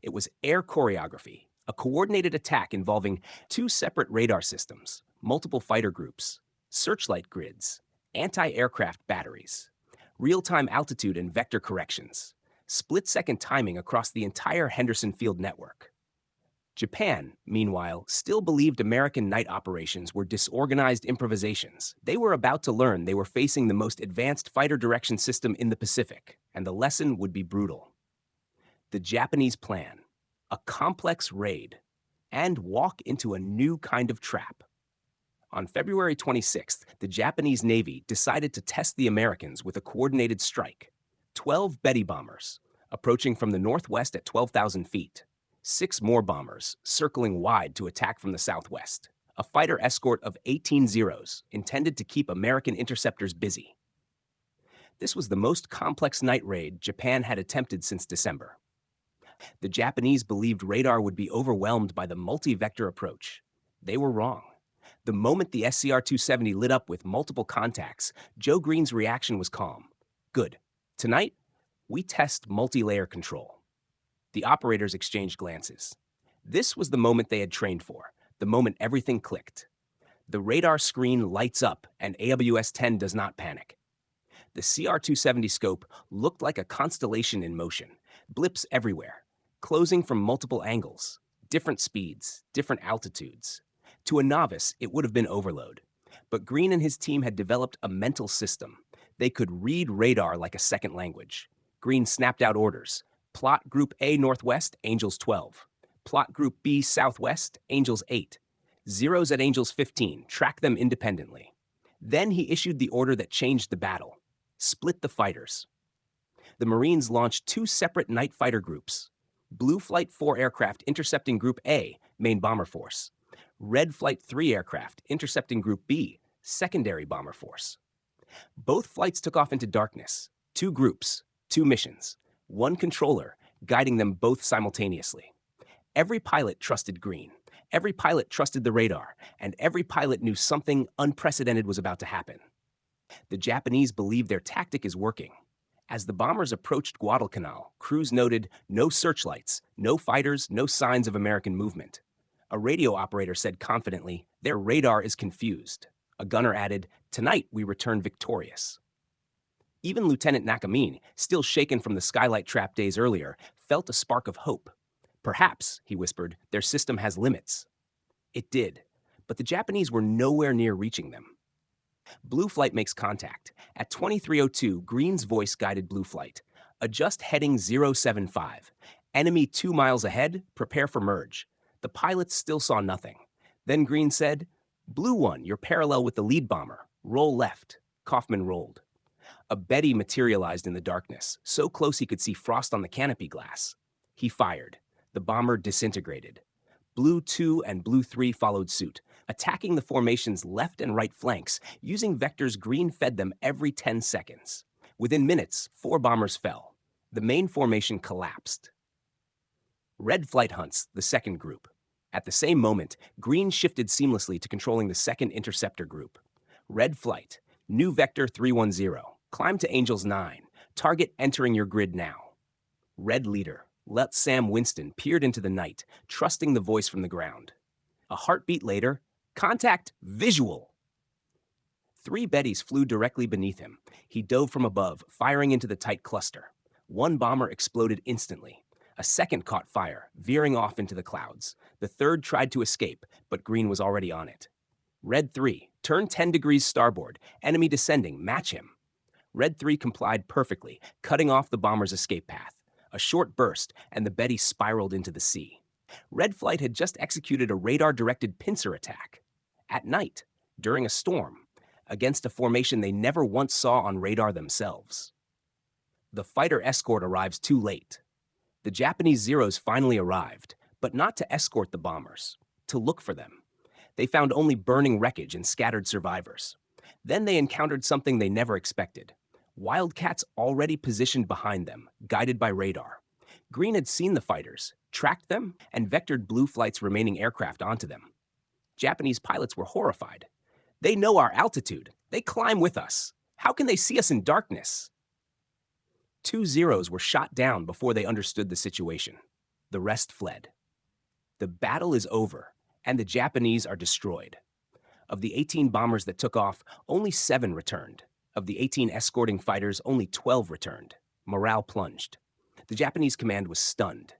It was air choreography, a coordinated attack involving 2 separate radar systems, multiple fighter groups, searchlight grids, anti-aircraft batteries, real-time altitude and vector corrections, split-second timing across the entire Henderson Field network. Japan, meanwhile, still believed American night operations were disorganized improvisations. They were about to learn they were facing the most advanced fighter direction system in the Pacific, and the lesson would be brutal. The Japanese plan: a complex raid, and walk into a new kind of trap. On February 26th, the Japanese Navy decided to test the Americans with a coordinated strike. 12 Betty bombers, approaching from the northwest at 12,000 feet. 6 more bombers, circling wide to attack from the southwest. A fighter escort of 18 Zeros, intended to keep American interceptors busy. This was the most complex night raid Japan had attempted since December. The Japanese believed radar would be overwhelmed by the multi-vector approach. They were wrong. The moment the SCR-270 lit up with multiple contacts, Joe Green's reaction was calm. Good. Tonight, we test multi-layer control. The operators exchanged glances. This was the moment they had trained for, the moment everything clicked. The radar screen lights up, and AWS-10 does not panic. The CR-270 scope looked like a constellation in motion, blips everywhere, closing from multiple angles, different speeds, different altitudes. To a novice, it would have been overload. But Green and his team had developed a mental system. They could read radar like a second language. Green snapped out orders. Plot Group A northwest, Angels 12. Plot Group B southwest, Angels 8. Zeros at Angels 15, track them independently. Then he issued the order that changed the battle. Split the fighters. The Marines launched 2 separate night fighter groups. Blue Flight 4 aircraft intercepting Group A, main bomber force. Red Flight 3 aircraft intercepting Group B, secondary bomber force. Both flights took off into darkness. 2 groups, 2 missions. 1 controller, guiding them both simultaneously. Every pilot trusted Green. Every pilot trusted the radar. And every pilot knew something unprecedented was about to happen. The Japanese believed their tactic is working. As the bombers approached Guadalcanal, crews noted no searchlights, no fighters, no signs of American movement. A radio operator said confidently, "Their radar is confused." A gunner added, "Tonight we return victorious." Even Lieutenant Nakamine, still shaken from the SKYLIGHT trap days earlier, felt a spark of hope. "Perhaps," he whispered, "their system has limits." It did, but the Japanese were nowhere near reaching them. Blue Flight makes contact. At 23:02, Green's voice guided Blue Flight. "Adjust heading 075. Enemy 2 miles ahead, prepare for merge." The pilots still saw nothing. Then Green said, "Blue 1, you're parallel with the lead bomber. Roll left." Kaufman rolled. A Betty materialized in the darkness, so close he could see frost on the canopy glass. He fired. The bomber disintegrated. Blue 2 and Blue 3 followed suit, attacking the formation's left and right flanks, using vectors Green fed them every 10 seconds. Within minutes, 4 bombers fell. The main formation collapsed. Red Flight hunts the second group. At the same moment, Green shifted seamlessly to controlling the second interceptor group. Red flight, new vector 310, climb to Angels 9, target entering your grid now. Red leader, let Sam Winston peered into the night, trusting the voice from the ground. A heartbeat later, contact visual. 3 Bettys flew directly beneath him. He dove from above, firing into the tight cluster. 1 bomber exploded instantly. A second caught fire, veering off into the clouds. The third tried to escape, but Green was already on it. Red 3, turn 10 degrees starboard, enemy descending, match him. Red 3 complied perfectly, cutting off the bomber's escape path. A short burst, and the Betty spiraled into the sea. Red flight had just executed a radar-directed pincer attack. At night, during a storm, against a formation they never once saw on radar themselves. The fighter escort arrives too late. The Japanese Zeros finally arrived, but not to escort the bombers, to look for them. They found only burning wreckage and scattered survivors. Then they encountered something they never expected. Wildcats already positioned behind them, guided by radar. Green had seen the fighters, tracked them, and vectored Blue Flight's remaining aircraft onto them. Japanese pilots were horrified. They know our altitude. They climb with us. How can they see us in darkness? 2 Zeros were shot down before they understood the situation. The rest fled. The battle is over, and the Japanese are destroyed. Of the 18 bombers that took off, only 7 returned. Of the 18 escorting fighters, only 12 returned. Morale plunged. The Japanese command was stunned.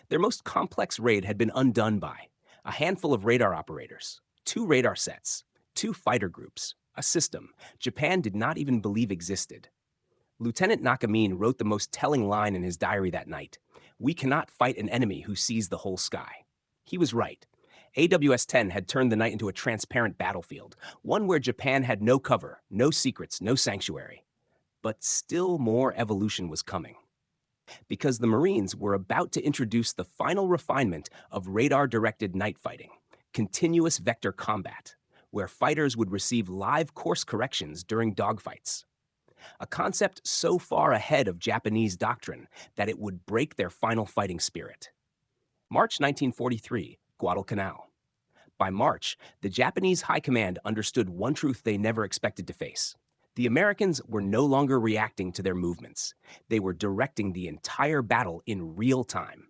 Their most complex raid had been undone by a handful of radar operators, 2 radar sets, 2 fighter groups, a system Japan did not even believe existed. Lieutenant Nakamine wrote the most telling line in his diary that night: "We cannot fight an enemy who sees the whole sky." He was right. AWS-10 had turned the night into a transparent battlefield, one where Japan had no cover, no secrets, no sanctuary. But still more evolution was coming. Because the Marines were about to introduce the final refinement of radar-directed night fighting, continuous vector combat, where fighters would receive live course corrections during dogfights. A concept so far ahead of Japanese doctrine that it would break their final fighting spirit. March 1943, Guadalcanal. By March, the Japanese High Command understood one truth they never expected to face. The Americans were no longer reacting to their movements. They were directing the entire battle in real time.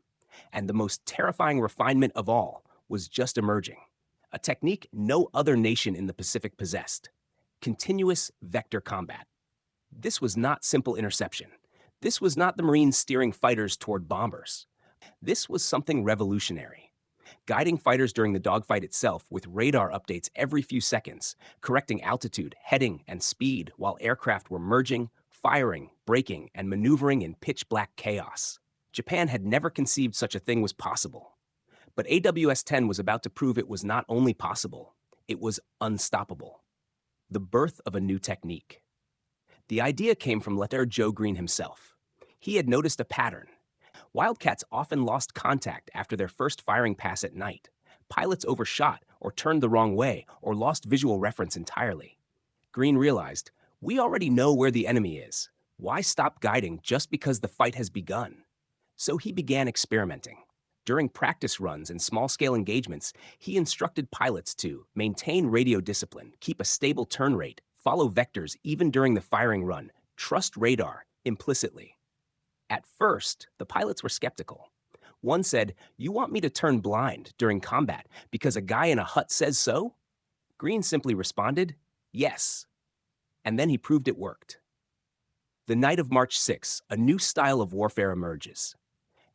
And the most terrifying refinement of all was just emerging. A technique no other nation in the Pacific possessed: continuous vector combat. This was not simple interception. This was not the Marines steering fighters toward bombers. This was something revolutionary. Guiding fighters during the dogfight itself with radar updates every few seconds, correcting altitude, heading, and speed while aircraft were merging, firing, braking, and maneuvering in pitch-black chaos. Japan had never conceived such a thing was possible. But AWS-10 was about to prove it was not only possible, it was unstoppable. The birth of a new technique. The idea came from Lieutenant Joe Green himself. He had noticed a pattern. Wildcats often lost contact after their first firing pass at night. Pilots overshot or turned the wrong way or lost visual reference entirely. Green realized, we already know where the enemy is. Why stop guiding just because the fight has begun? So he began experimenting. During practice runs and small-scale engagements, he instructed pilots to maintain radio discipline, keep a stable turn rate, follow vectors even during the firing run, trust radar implicitly. At first, the pilots were skeptical. One said, "You want me to turn blind during combat because a guy in a hut says so?" Green simply responded, "Yes." And then he proved it worked. The night of March 6, a new style of warfare emerges.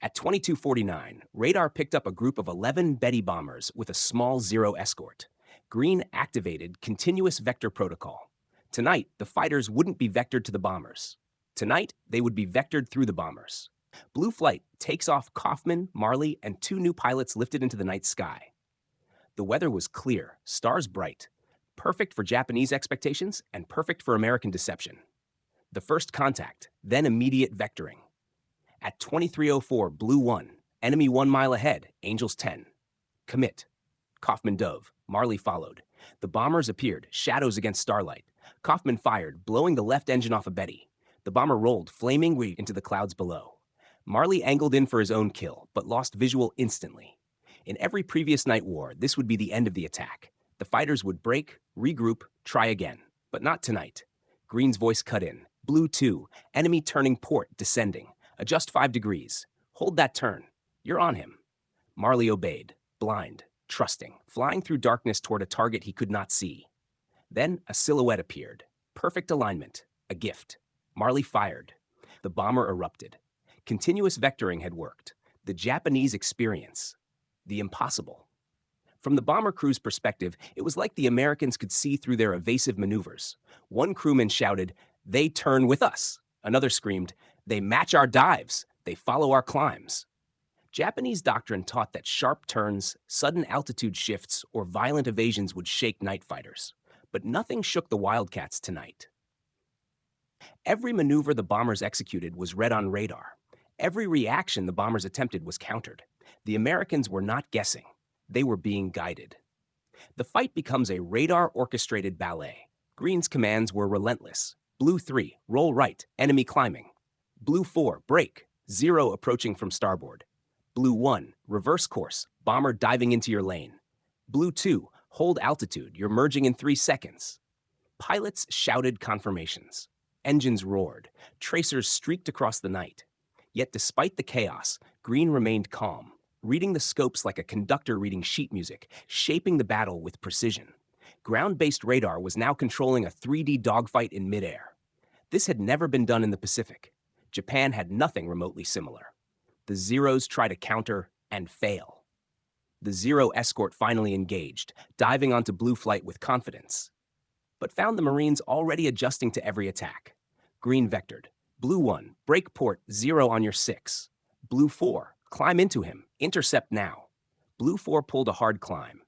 At 22:49, radar picked up a group of 11 Betty bombers with a small Zero escort. Green activated continuous vector protocol. Tonight, the fighters wouldn't be vectored to the bombers. Tonight, they would be vectored through the bombers. Blue Flight takes off Kaufman, Marley, and 2 new pilots lifted into the night sky. The weather was clear, stars bright, perfect for Japanese expectations and perfect for American deception. The first contact, then immediate vectoring. At 23:04, Blue 1, enemy 1 mile ahead, Angels 10. Commit. Kaufman dove, Marley followed. The bombers appeared, shadows against starlight. Kaufman fired, blowing the left engine off a Betty. The bomber rolled, flaming into the clouds below. Marley angled in for his own kill, but lost visual instantly. In every previous night war, this would be the end of the attack. The fighters would break, regroup, try again. But not tonight. Green's voice cut in. Blue 2, enemy turning port, descending. Adjust 5 degrees. Hold that turn. You're on him. Marley obeyed, blind, trusting, flying through darkness toward a target he could not see. Then a silhouette appeared. Perfect alignment. A gift. Marley fired. The bomber erupted. Continuous vectoring had worked. The Japanese experience. The impossible. From the bomber crew's perspective, it was like the Americans could see through their evasive maneuvers. One crewman shouted, "They turn with us." Another screamed, "They match our dives. They follow our climbs." Japanese doctrine taught that sharp turns, sudden altitude shifts, or violent evasions would shake night fighters. But nothing shook the Wildcats tonight. Every maneuver the bombers executed was read on radar. Every reaction the bombers attempted was countered. The Americans were not guessing. They were being guided. The fight becomes a radar-orchestrated ballet. Green's commands were relentless. Blue 3, roll right, enemy climbing. Blue 4, brake, 0 approaching from starboard. Blue 1, reverse course, bomber diving into your lane. Blue 2, hold altitude, you're merging in 3 seconds. Pilots shouted confirmations. Engines roared. Tracers streaked across the night. Yet despite the chaos, Green remained calm, reading the scopes like a conductor reading sheet music, shaping the battle with precision. Ground-based radar was now controlling a 3D dogfight in midair. This had never been done in the Pacific. Japan had nothing remotely similar. The Zeros try to counter and fail. The Zero escort finally engaged, diving onto Blue flight with confidence, but found the Marines already adjusting to every attack. Green vectored. Blue 1, break port 0 on your 6. Blue 4, climb into him, intercept now. Blue 4 pulled a hard climb.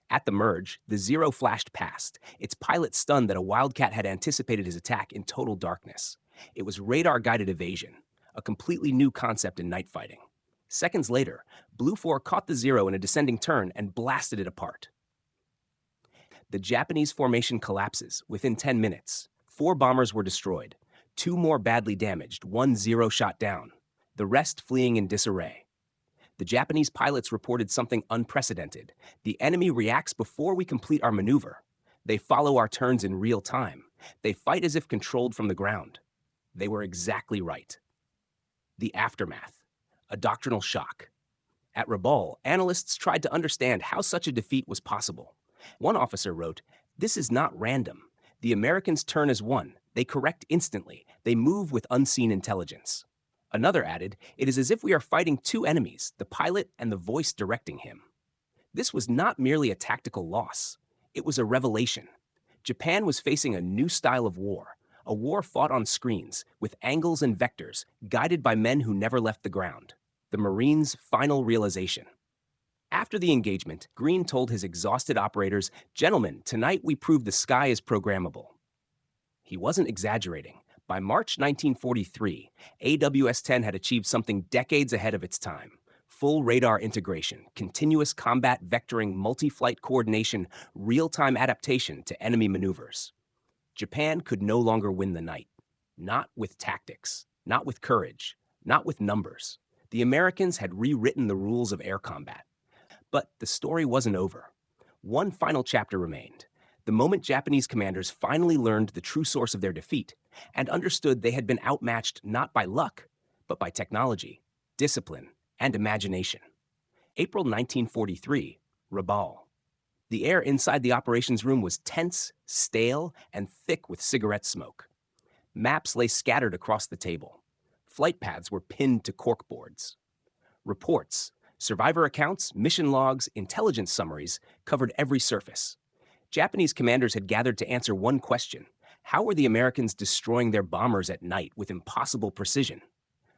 At the merge, the Zero flashed past, its pilot stunned that a Wildcat had anticipated his attack in total darkness. It was radar-guided evasion, a completely new concept in night fighting. Seconds later, Blue 4 caught the Zero in a descending turn and blasted it apart. The Japanese formation collapses within 10 minutes. 4 bombers were destroyed, 2 more badly damaged, 1 Zero shot down, the rest fleeing in disarray. The Japanese pilots reported something unprecedented. The enemy reacts before we complete our maneuver. They follow our turns in real time. They fight as if controlled from the ground. They were exactly right. The aftermath. A doctrinal shock. At Rabaul, analysts tried to understand how such a defeat was possible. One officer wrote, "This is not random. The Americans' turn as one. They correct instantly. They move with unseen intelligence." Another added, "It is as if we are fighting 2 enemies, the pilot and the voice directing him." This was not merely a tactical loss. It was a revelation. Japan was facing a new style of war, a war fought on screens, with angles and vectors, guided by men who never left the ground. The Marines' final realization. After the engagement, Green told his exhausted operators, "Gentlemen, tonight we proved the sky is programmable." He wasn't exaggerating. By March 1943, AWS-10 had achieved something decades ahead of its time. Full radar integration, continuous combat vectoring, multi-flight coordination, real-time adaptation to enemy maneuvers. Japan could no longer win the night. Not with tactics, not with courage, not with numbers. The Americans had rewritten the rules of air combat. But the story wasn't over. One final chapter remained. The moment Japanese commanders finally learned the true source of their defeat and understood they had been outmatched not by luck, but by technology, discipline, and imagination. April 1943, Rabaul. The air inside the operations room was tense, stale, and thick with cigarette smoke. Maps lay scattered across the table. Flight paths were pinned to corkboards. Reports, survivor accounts, mission logs, intelligence summaries covered every surface. Japanese commanders had gathered to answer one question: how were the Americans destroying their bombers at night with impossible precision?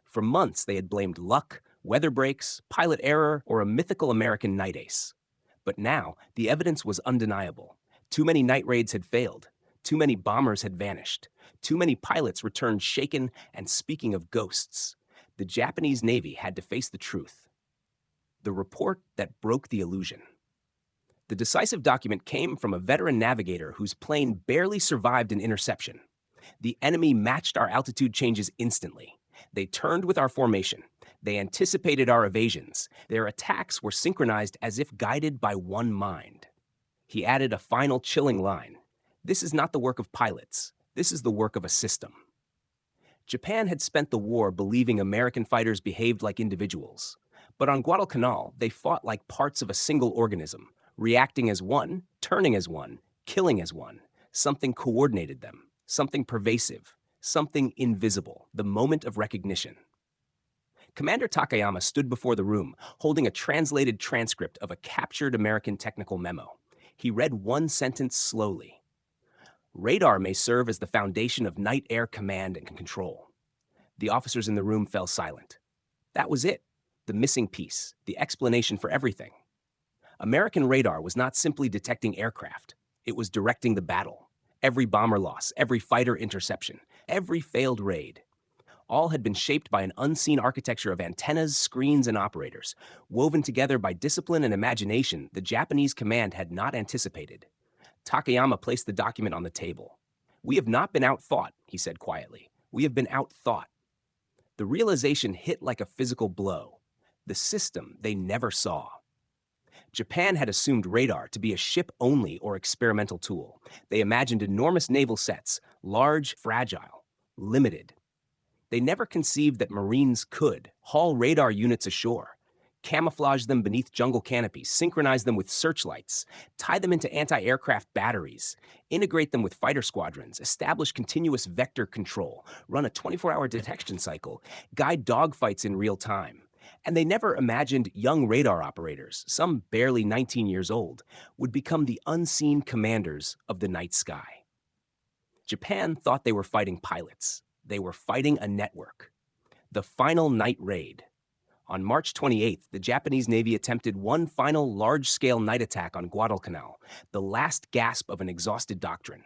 For months, they had blamed luck, weather breaks, pilot error, or a mythical American night ace. But now, the evidence was undeniable. Too many night raids had failed. Too many bombers had vanished. Too many pilots returned shaken and speaking of ghosts. The Japanese Navy had to face the truth. The report that broke the illusion. The decisive document came from a veteran navigator whose plane barely survived an interception. The enemy matched our altitude changes instantly. They turned with our formation. They anticipated our evasions. Their attacks were synchronized as if guided by one mind. He added a final chilling line. This is not the work of pilots. This is the work of a system. Japan had spent the war believing American fighters behaved like individuals. But on Guadalcanal, they fought like parts of a single organism, reacting as one, turning as one, killing as one. Something coordinated them, something pervasive, something invisible, the moment of recognition. Commander Takayama stood before the room, holding a translated transcript of a captured American technical memo. He read one sentence slowly. Radar may serve as the foundation of night air command and control. The officers in the room fell silent. That was it, the missing piece, the explanation for everything. American radar was not simply detecting aircraft. It was directing the battle. Every bomber loss, every fighter interception, every failed raid. All had been shaped by an unseen architecture of antennas, screens, and operators, woven together by discipline and imagination the Japanese command had not anticipated. Takayama placed the document on the table. "We have not been outfought," he said quietly. "We have been outthought." The realization hit like a physical blow. The system they never saw. Japan had assumed radar to be a ship-only or experimental tool. They imagined enormous naval sets, large, fragile, limited. They never conceived that Marines could haul radar units ashore, camouflage them beneath jungle canopies, synchronize them with searchlights, tie them into anti-aircraft batteries, integrate them with fighter squadrons, establish continuous vector control, run a 24-hour detection cycle, guide dogfights in real time. And they never imagined young radar operators, some barely 19 years old, would become the unseen commanders of the night sky. Japan thought they were fighting pilots. They were fighting a network. The final night raid. On March 28th, the Japanese Navy attempted one final large-scale night attack on Guadalcanal, the last gasp of an exhausted doctrine.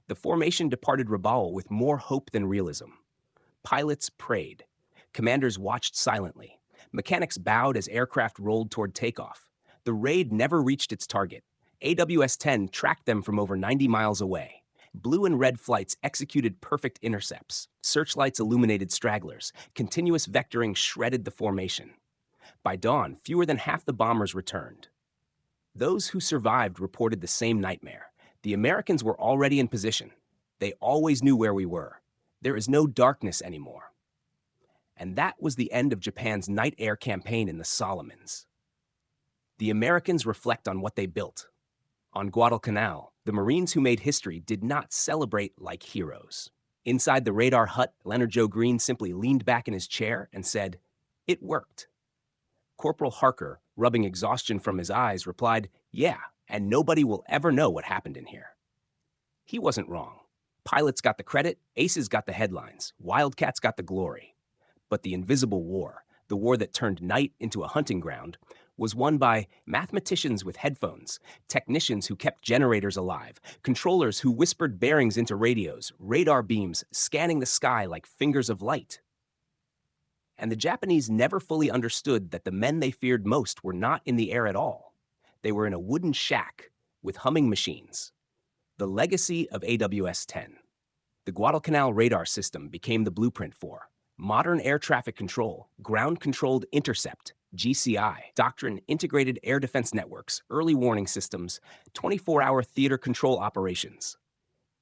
The formation departed Rabaul with more hope than realism. Pilots prayed. Commanders watched silently. Mechanics bowed as aircraft rolled toward takeoff. The raid never reached its target. AWS-10 tracked them from over 90 miles away. Blue and red flights executed perfect intercepts. Searchlights illuminated stragglers. Continuous vectoring shredded the formation. By dawn, fewer than half the bombers returned. Those who survived reported the same nightmare. The Americans were already in position. They always knew where we were. There is no darkness anymore. And that was the end of Japan's night air campaign in the Solomons. The Americans reflect on what they built. On Guadalcanal, the Marines who made history did not celebrate like heroes. Inside the radar hut, Leonard Joe Green simply leaned back in his chair and said, "It worked." Corporal Harker, rubbing exhaustion from his eyes, replied, "Yeah, and nobody will ever know what happened in here." He wasn't wrong. Pilots got the credit, aces got the headlines, wildcats got the glory. But the invisible war, the war that turned night into a hunting ground, was won by mathematicians with headphones, technicians who kept generators alive, controllers who whispered bearings into radios, radar beams scanning the sky like fingers of light. And the Japanese never fully understood that the men they feared most were not in the air at all. They were in a wooden shack with humming machines. The legacy of AWS-10. The Guadalcanal radar system became the blueprint for modern air traffic control, ground-controlled intercept, GCI, doctrine, integrated air defense networks, early warning systems, 24-hour theater control operations.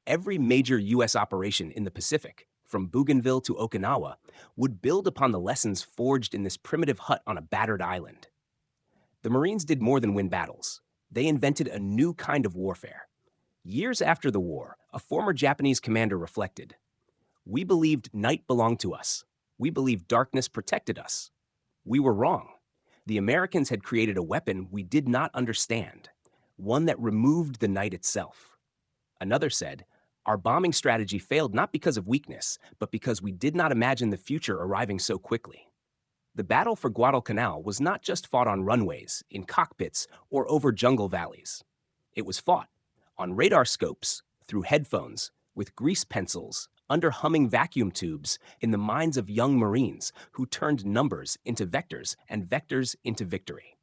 Every major U.S. operation in the Pacific, from Bougainville to Okinawa, would build upon the lessons forged in this primitive hut on a battered island. The Marines did more than win battles. They invented a new kind of warfare. Years after the war, a former Japanese commander reflected, "We believed night belonged to us. We believed darkness protected us. We were wrong. The Americans had created a weapon we did not understand, one that removed the night itself." Another said, "Our bombing strategy failed not because of weakness, but because we did not imagine the future arriving so quickly." The battle for Guadalcanal was not just fought on runways, in cockpits, or over jungle valleys. It was fought on radar scopes, through headphones, with grease pencils, under humming vacuum tubes, in the minds of young Marines who turned numbers into vectors and vectors into victory.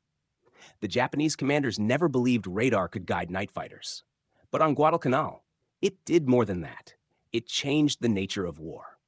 The Japanese commanders never believed radar could guide night fighters. But on Guadalcanal, it did more than that. It changed the nature of war.